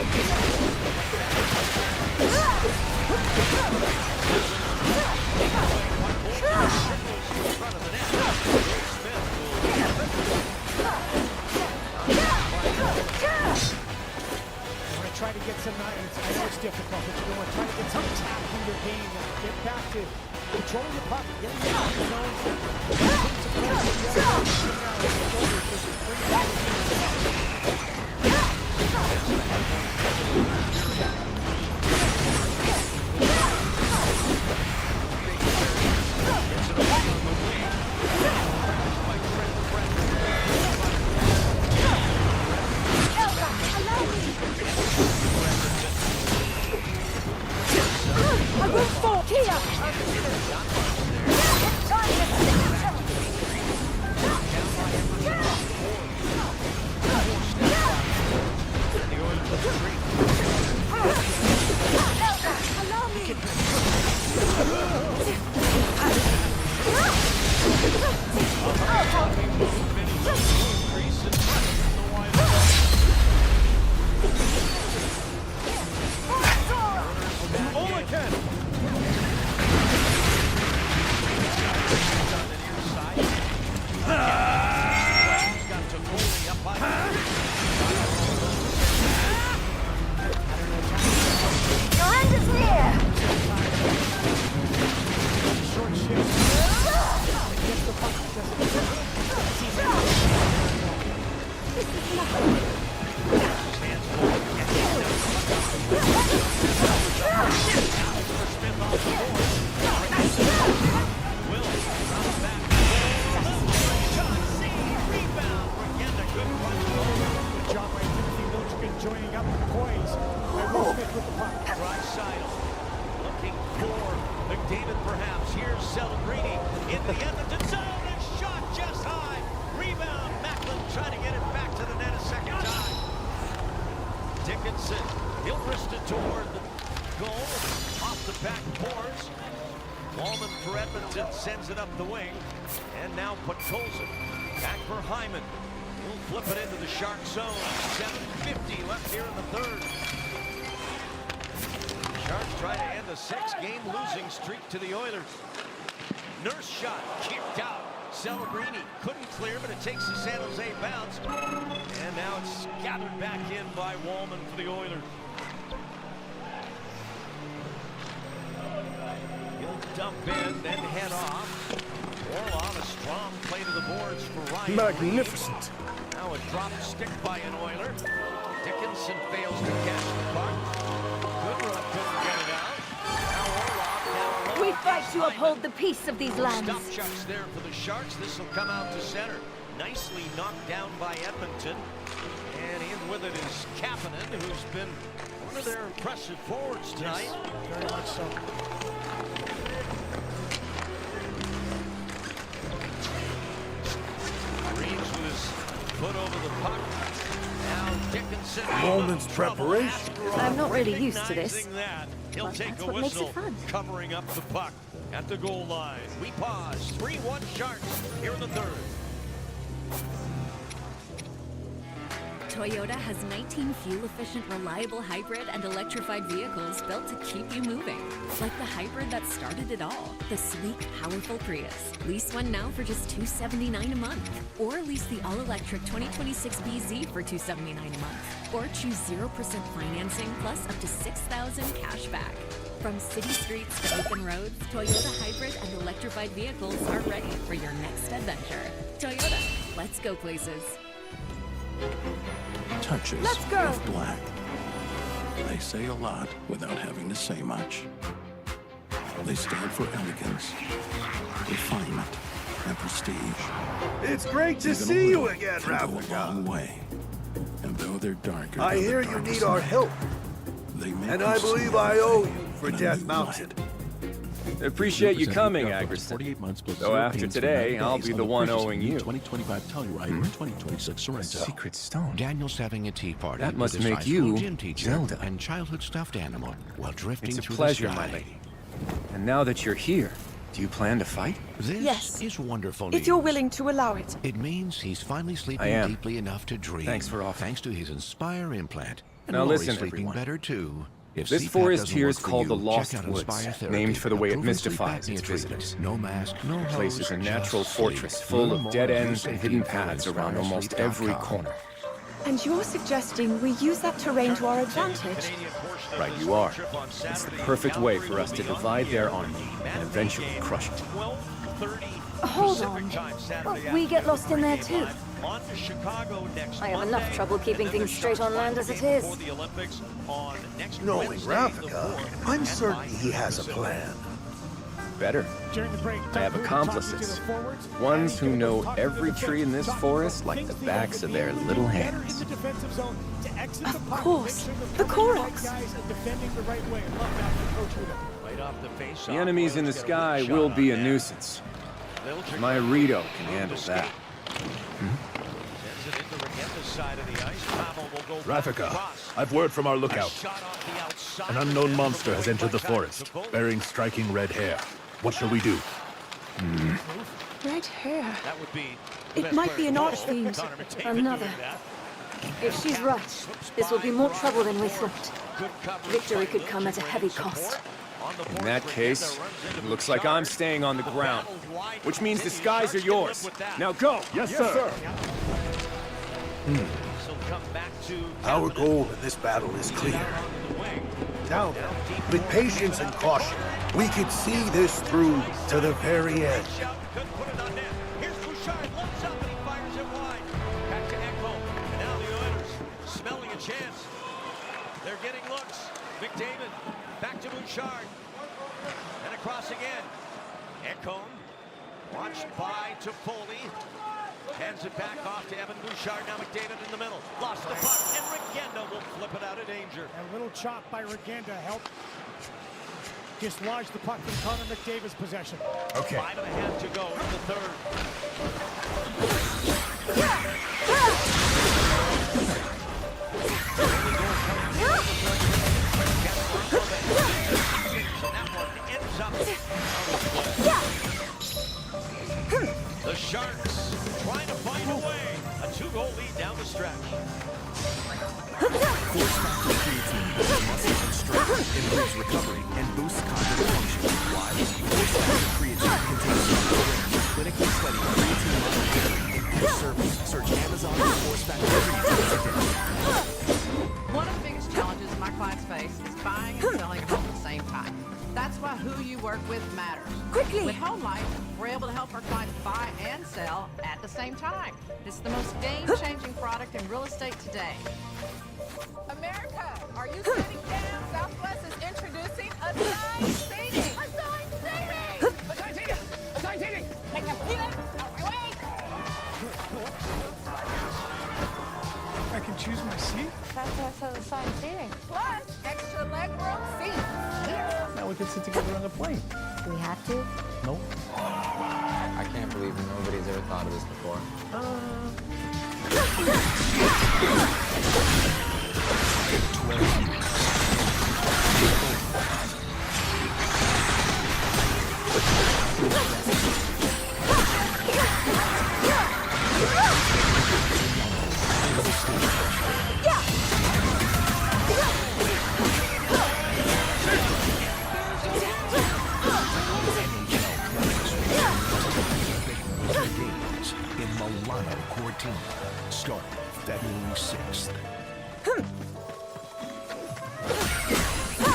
Try to get some, I know it's difficult, but you want to try to get some tap in your game. Get back to controlling the puck, getting down the zone. I will fall here! Your end is near! McDavid perhaps. Here's Celebrini in the Edmonton zone. And shot just high. Rebound. Macklin trying to get it back to the net a second time. Dickinson. He'll wrist it toward the goal. Off the back boards. Wallman for Edmonton sends it up the wing. And now Podkolzin. Back for Hyman. He'll flip it into the Shark zone. 7:50 left here in the third. Sharks try to end a 6-game losing streak to the Oilers. Nurse shot kicked out. Celebrini couldn't clear, but it takes the San Jose bounce. And now it's gathered back in by Wallman for the Oilers. He'll dump in, then head off. Orlov, a strong play to the boards for Ryan. Magnificent. Reed. Now a dropped stick by an Oiler. Dickinson fails to catch the puck. Goodrow couldn't get it out. Now Orlov down low. We fight to uphold the peace of these lands. Stop chucks there for the Sharks. This will come out to center. Nicely knocked down by Edmonton. And in with it is Kapanen, who's been one of their impressive forwards tonight. Yes, very much so. Reeves with his foot over the puck. Now Dickinson. Moment's preparation. I'm not really used to this. That. He'll But take that's a what makes it whistle, fun. covering up the puck at the goal line. We pause. 3-1 Sharks here in the third. Toyota has 19 fuel-efficient, reliable hybrid and electrified vehicles built to keep you moving. Like the hybrid that started it all, the sleek, powerful Prius. Lease one now for just $279 a month. Or lease the all-electric 2026 BZ for $279 a month. Or choose 0% financing plus up to $6,000 cash back. From city streets to open roads, Toyota hybrid and electrified vehicles are ready for your next adventure. Toyota, let's go places. Touches Let's go. of black. They say a lot without having to say much. They stand for elegance, refinement, and prestige. It's great to Even a see you little again, can go a Ravnica. long way. And though they're darker I than the hear you darkest need our night, help, they make and you I see believe it I owe you for in a Death new Mountain. light. Appreciate you coming, Representing Aggerson. months plus Though zero after payments for today, 90 I'll days be on the one purchase of owing new you. 2025 Telluride or 2026 Sorrento. Secret stone. Daniel's having a tea party. That must with his make high you school gym teacher Zelda. and childhood stuffed animal while drifting It's a through pleasure, the sky. my lady. And now that you're here, do you plan to fight? This Yes. is wonderful If news. you're willing to allow it. It means he's finally I sleeping am. deeply enough to dream. Thanks for offering. Thanks to his Inspire implant. And Now Lori's listen, sleeping everyone. better too. If This CPAP forest doesn't here work is for called you, the Lost check out Woods, Inspire Therapy, named for the way it proven sleep mystifies apnea its treatment. visitors. No mask, no The place is hose, a natural just fortress sleep. full Learn of more dead at ends and hidden USAP paths around almost every corner. And you're suggesting we use that terrain to our advantage? Right you are. It's the perfect way for us to divide their army and eventually crush it. Hold on. Well, we get lost in there too. On to Chicago next I have Monday. enough trouble keeping And then things the straight on Sharks land as it play is. before the Olympics on next Knowing Wednesday, the Ravnica, 4th, I'm and certain by he has a noon. plan. Better. During the break, I have Doug Moody accomplices. talking to the forwards, Ones and who Gilbert know talking to every the tree in this defense, forest talking like about the things backs they of need their to do little better hands. in the defensive zone to exit the Of puck, course. make sure The they're putting the right Koroks. guys and defending the right way. I love that from Coach Huda. Right off the face. The enemies in the sky will be a nuisance. My Rito can handle that. Sends it into Regenda's side of the ice. Pavel will go back Ravnica, across. I've word from our A lookout. shot off the outside. An unknown monster has entered the forest, bearing striking red hair. What shall we do? Red hair. That would be the It best might player be in an the world. archfiend. Connor McDavid Another. doing that. If she's right, this will be more trouble than we thought. Victory could come at a heavy cost. In that case, it looks like I'm staying on the ground, which means the skies are yours. Now go! Yes, sir. Our goal in this battle is clear. Now then, with patience and caution, we could see this through to the very end. Couldn't put it on net. Here's Bouchard, looks up and he fires it wide. Back to Echo. And now the Oilers smelling a chance. They're getting looks. McDavid back to Bouchard. And across again. Echo watched by Toffoli. Hands it back off to Evan Bouchard. Now McDavid in the middle. Lost the puck. And Regenda will flip it out of danger. A little chop by Regenda helped dislodge the puck from Connor McDavid's possession. Okay. 5.5 to go in the third. The Sharks trying to find a way. A 2-goal lead down the stretch. Force Factor creatine boosts muscle and strength, improves recovery, and boosts cognitive function. Why? Force Factor creatine contains clinically studied creatine monotherapy in pure service. Search Amazon for Force Factor creatine today. One of the biggest challenges my clients face is buying and selling a home at the same time. That's why who you work with matters. Quickly! With Home Life, we're able to help our clients buy and sell at the same time. It's the most game-changing product in real estate today. America, are you sitting down? Southwest is introducing assigned seating. Assigned seating! Assigned seating! Assigned seating! Take a seat out my way! I can choose my seat? That's why it says assigned seating. Plus, extra legroom seats. Now we can sit together on the plane. Do we have to? Nope. I can't believe nobody's ever thought of this before. In Milano Cortina, starting February 6th.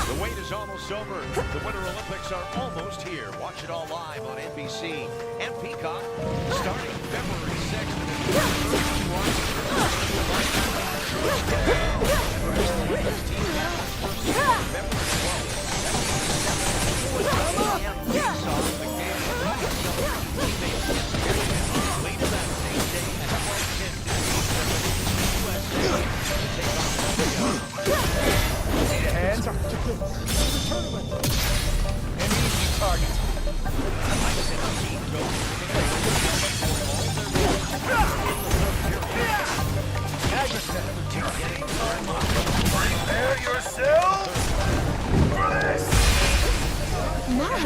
The wait is almost over. The Winter Olympics are almost here. Watch it all live on NBC and Peacock starting February Hands up. An easy target. Prepare yourselves for this. Nice.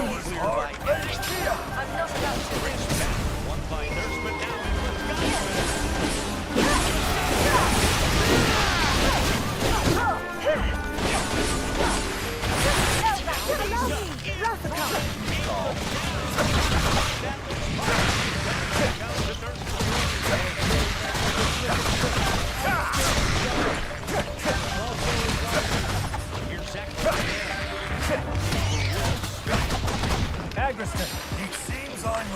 I'm not about to reach back. One by Nurse, but now Agriston. It seems I'm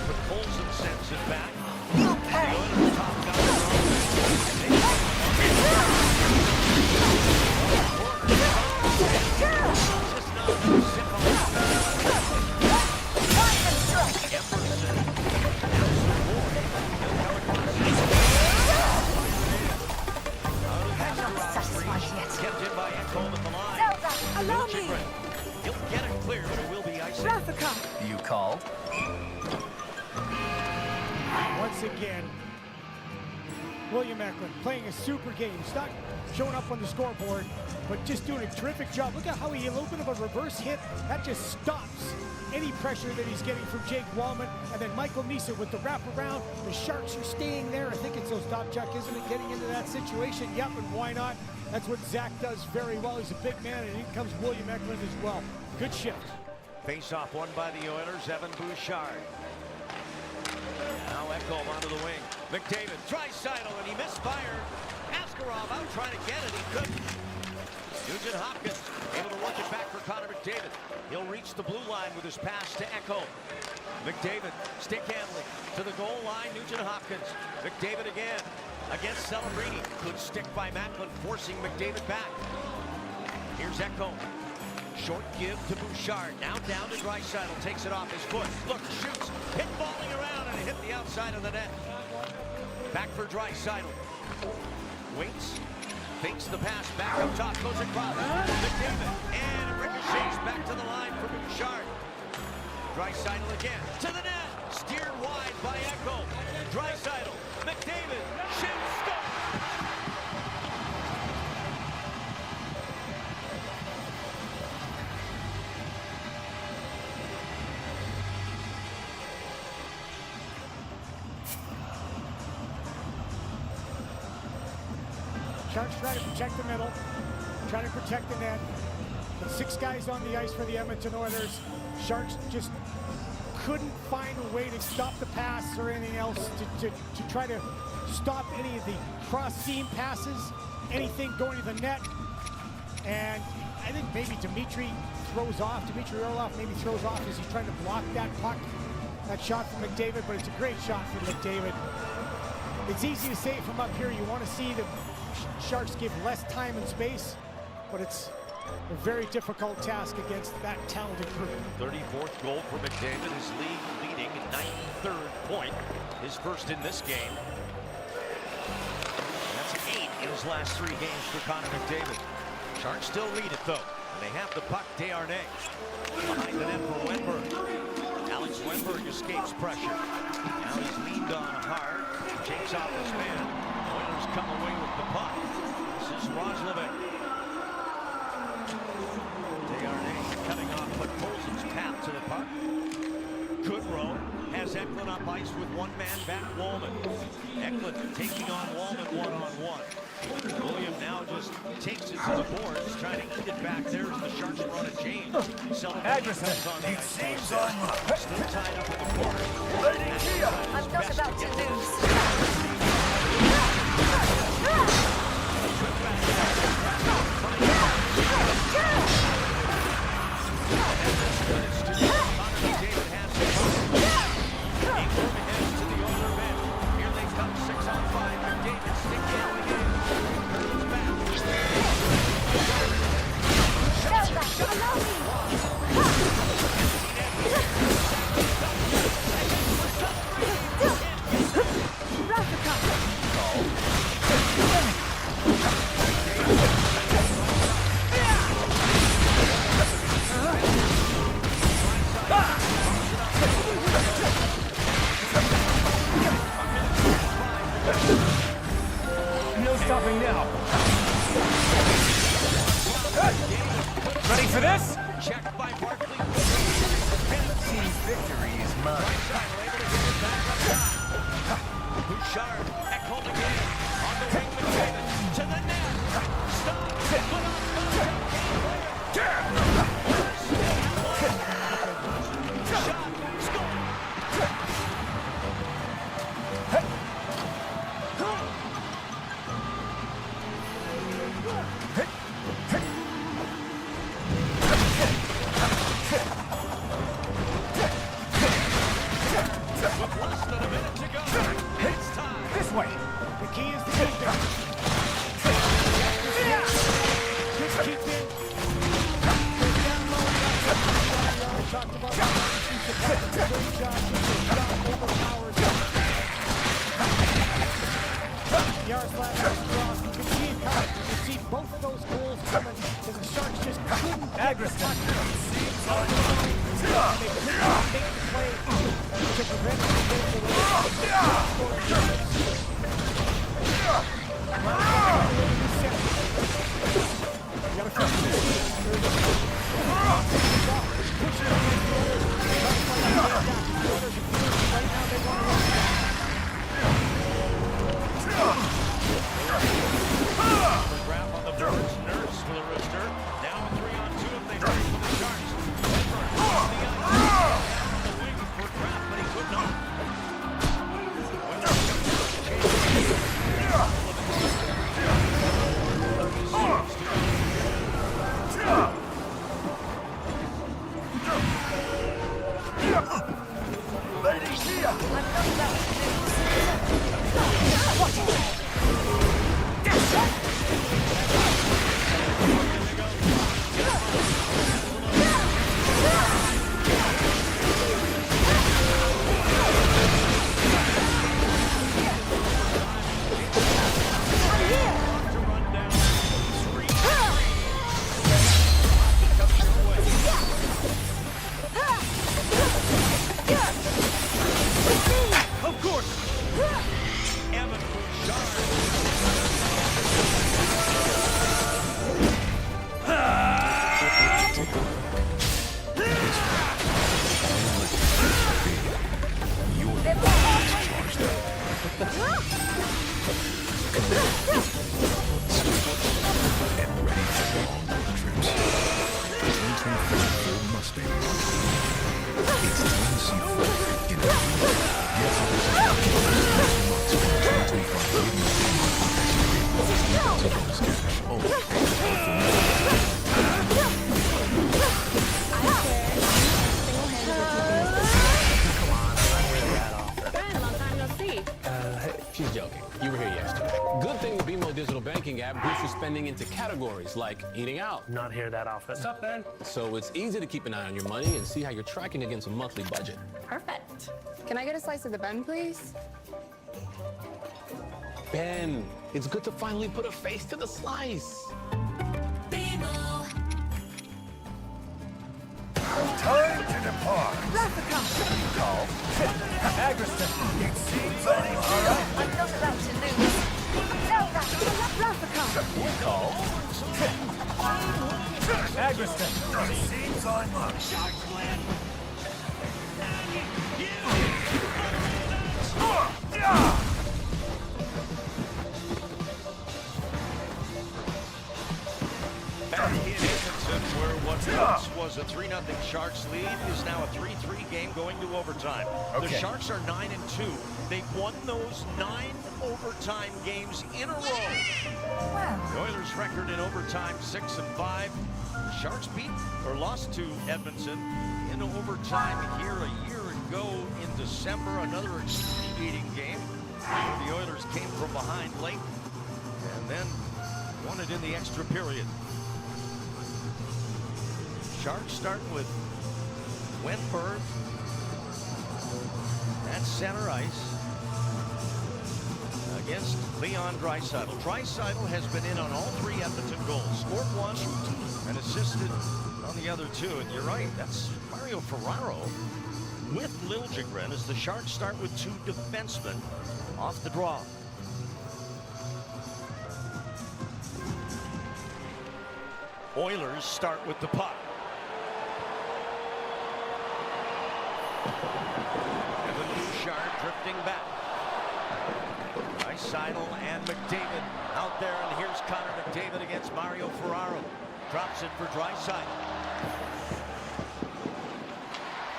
but Colson sends it back. You pay. Kept in by Ekholm at the line. Allow me! He'll get it clear, but it will be icing. Rafika! You called? Once again, William Eklund playing a super game. He's not showing up on the scoreboard, but just doing a terrific job. Look at how he a little bit of a reverse hit. That just stops any pressure that he's getting from Jake Wallman. And then Michael Misa with the wraparound. The Sharks are staying there. I think it's Ostapchuk, isn't it, getting into that situation? Yep, and why not? That's what Zach does very well. He's a big man, and in comes William Eklund as well. Good shift. Face-off won by the Oilers, Evan Bouchard. Now Ekholm onto the wing. McDavid, Draisaitl, and he misfired. Askarov out trying to get it, he couldn't. Nugent Hopkins able to work it back for Connor McDavid. He'll reach the blue line with his pass to Ekholm. McDavid, stick handling to the goal line, Nugent Hopkins. McDavid again against Celebrini. Good stick by Macklin, forcing McDavid back. Here's Ekholm. Short give to Bouchard. Now down to Draisaitl. Takes it off his foot. Look, shoots. Pinballing around and hit the outside of the net. Back for Draisaitl. Waits. Fakes the pass. Back up top. Goes across. McDavid. And it ricochets back to the line for Bouchard. Draisaitl again. To the net. Steered wide by Echo. Draisaitl. McDavid. Shoots. Score. Sharks try to protect the middle, try to protect the net. But 6 guys on the ice for the Edmonton Oilers. Sharks just couldn't find a way to stop the pass or anything else to try to stop any of the cross-seam passes, anything going to the net. And I think maybe Dmitry Orlov maybe throws off as he's trying to block that puck. That shot from McDavid, but it's a great shot from McDavid. It's easy to say from up here. You want to see the Sharks give less time and space, but it's a very difficult task against that talented group. 34th goal for McDavid, his league-leading 93rd point, his first in this game. That's 8 in his last 3 games for Connor McDavid. Sharks still lead it though, and they have the puck. Desharnais behind the net for Wenberg. Alex Wenberg escapes pressure. Now he's leaned on hard, takes off his man. Oilers come away with the puck. This is Roslovic. Desharnais cutting off Podkolzin's path to the puck. Goodrow has Eklund up ice with 1 man back, Wallman. Eklund taking on Wallman one-on-one. William now just takes it to the boards, trying to eat it back there as the Sharks run a change. It seems I'm still tied up in the corner. I'm not about to lose. No stopping now. Ready for this? Checked by Barkley. Team victory is mine. Bouchard, Ekholm again. On the wing, McDavid. To the net. Stop. This way. The key is to keep it. Just keep it. Talked about great job. Overpowers. Yaroslav cross. You can see it coming. You can see both those goals coming. And the Sharks just couldn't get the puck. They couldn't make the play to prevent it from getting away. Grab on the boards, Nurse for the wrister. Now 3-on-2 if they hurry for the She's joking. You were here yesterday. Good thing the BMO digital banking app groups your spending into categories like eating out. Not here that often. What's up, Ben? So it's easy to keep an eye on your money and see how you're tracking against a monthly budget. Perfect. Can I get a slice of the bun, please? Ben, it's good to finally put a face to the slice. Time to depart. Call. Agriston. It seems I'm not about to lose. Call. Agriston. It seems I'm up. Back in Edmonton, where what once was a 3-0 Sharks lead is now a 3-3 game going to overtime. The Sharks are 9-2. They've won those 9 overtime games in a row. Wow. The Oilers' record in overtime 6-5. The Sharks beat or lost to Edmonton in overtime here a year ago in December. Another excruciating game where the Oilers came from behind late and then won it in the extra period. Sharks starting with Wenberg at center ice against Leon Draisaitl. Draisaitl has been in on all 3 Edmonton goals, scored 1 and assisted on the other 2. And you're right, that's Mario Ferraro with Liljegren as the Sharks start with 2 defensemen off the draw. Oilers start with the puck. Evan Bouchard drifting back. Draisaitl and McDavid out there, and here's Connor McDavid against Mario Ferraro. Drops it for Draisaitl.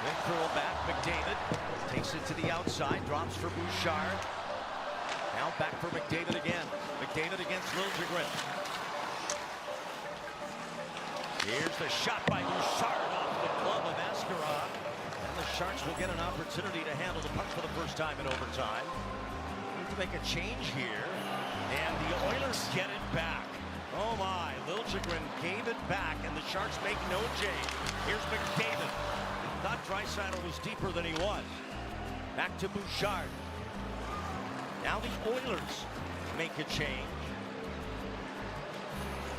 Then curl back, McDavid takes it to the outside, drops for Bouchard. Now back for McDavid again. McDavid against Liljegren. Here's the shot by Bouchard off the glove of Askarov. And the Sharks will get an opportunity to handle the puck for the first time in overtime. Need to make a change here. And the Oilers get it back. Oh my, Liljegren gave it back and the Sharks make no change. Here's McDavid. Thought Draisaitl was deeper than he was. Back to Bouchard. Now the Oilers make a change.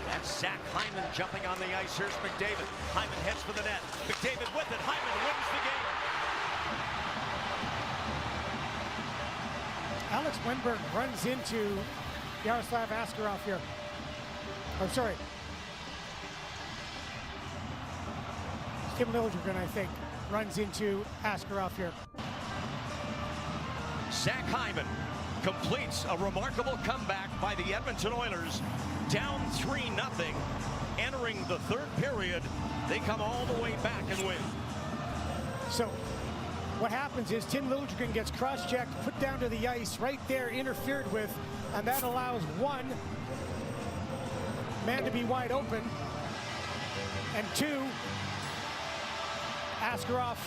That's Zach Hyman jumping on the ice. Here's McDavid. Hyman heads for the net. McDavid with it. Hyman wins the game. Alex Wenberg runs into Yaroslav Askarov here. Oh, sorry. Tim Liljegren, I think, runs into Askarov here. Zach Hyman completes a remarkable comeback by the Edmonton Oilers. Down 3-0, entering the 3rd period. They come all the way back and win. So what happens is Tim Liljegren gets cross-checked, put down to the ice, right there, interfered with, and that allows one man to be wide open, and 2, Askarov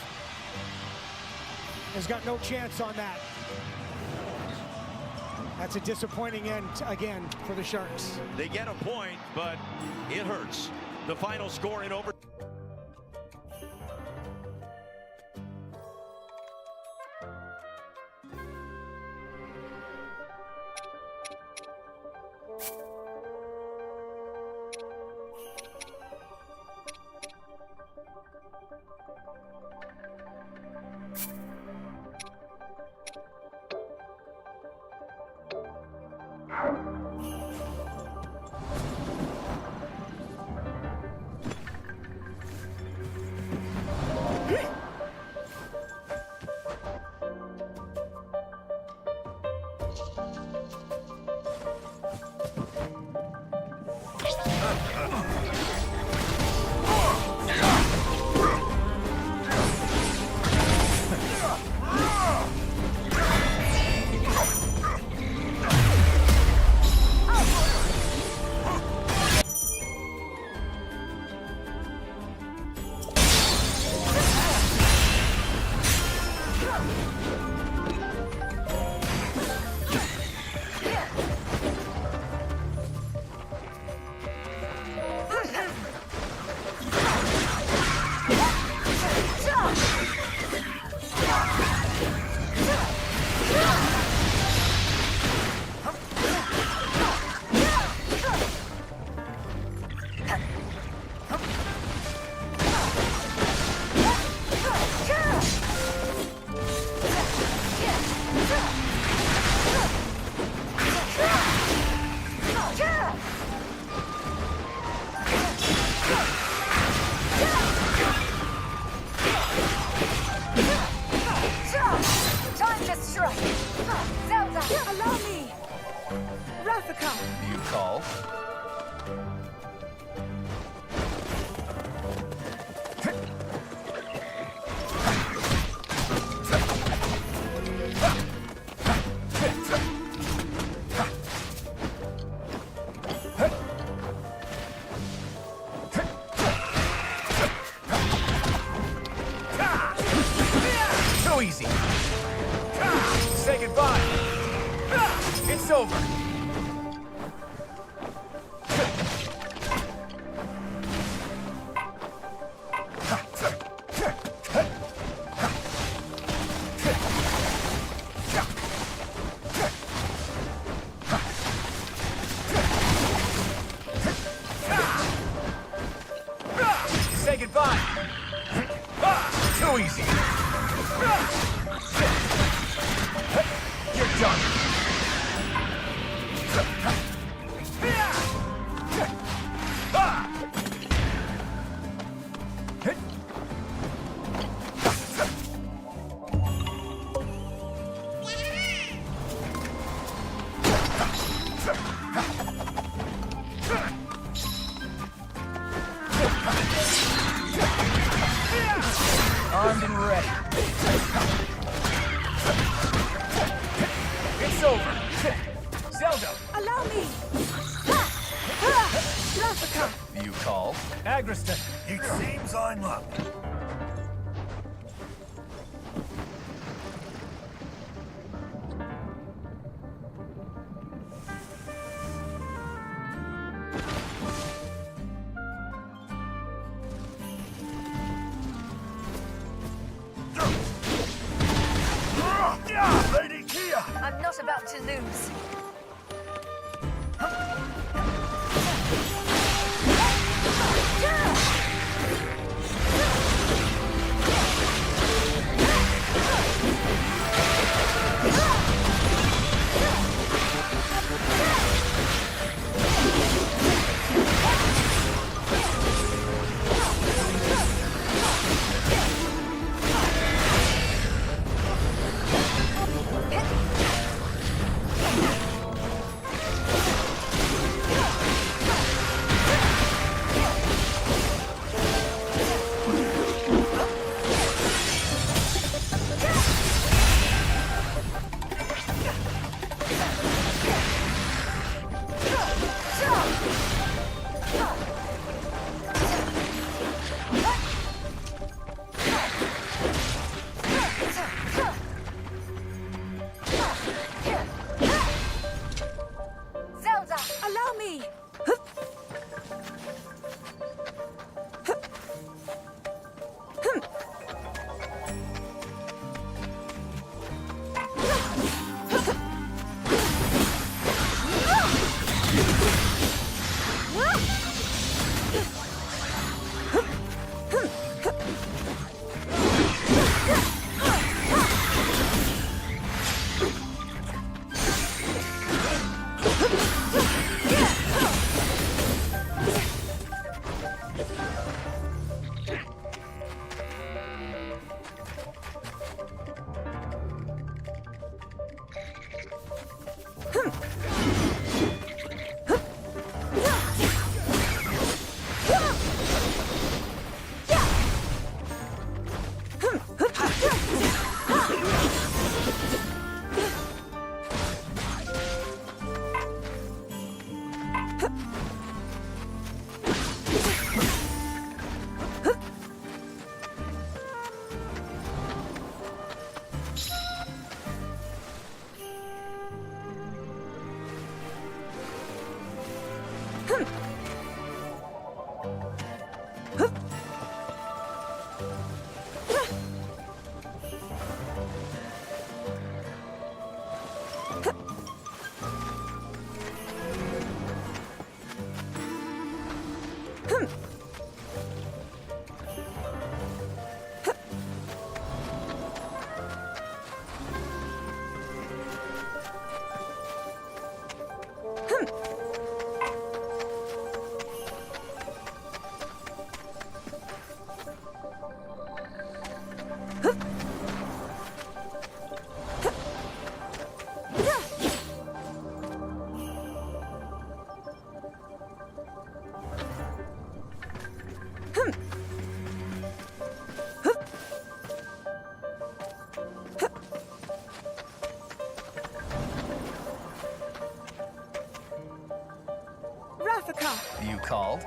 has got no chance on that. That's a disappointing end again for the Sharks. They get a point, but it hurts. The final score in overtime. easy. You're done. Armed and ready. It's over. Zelda! Allow me! Rafika! You called? Agriston. It seems I'm up. Lady Kia! I'm not about to lose. Zelda, allow me! You called?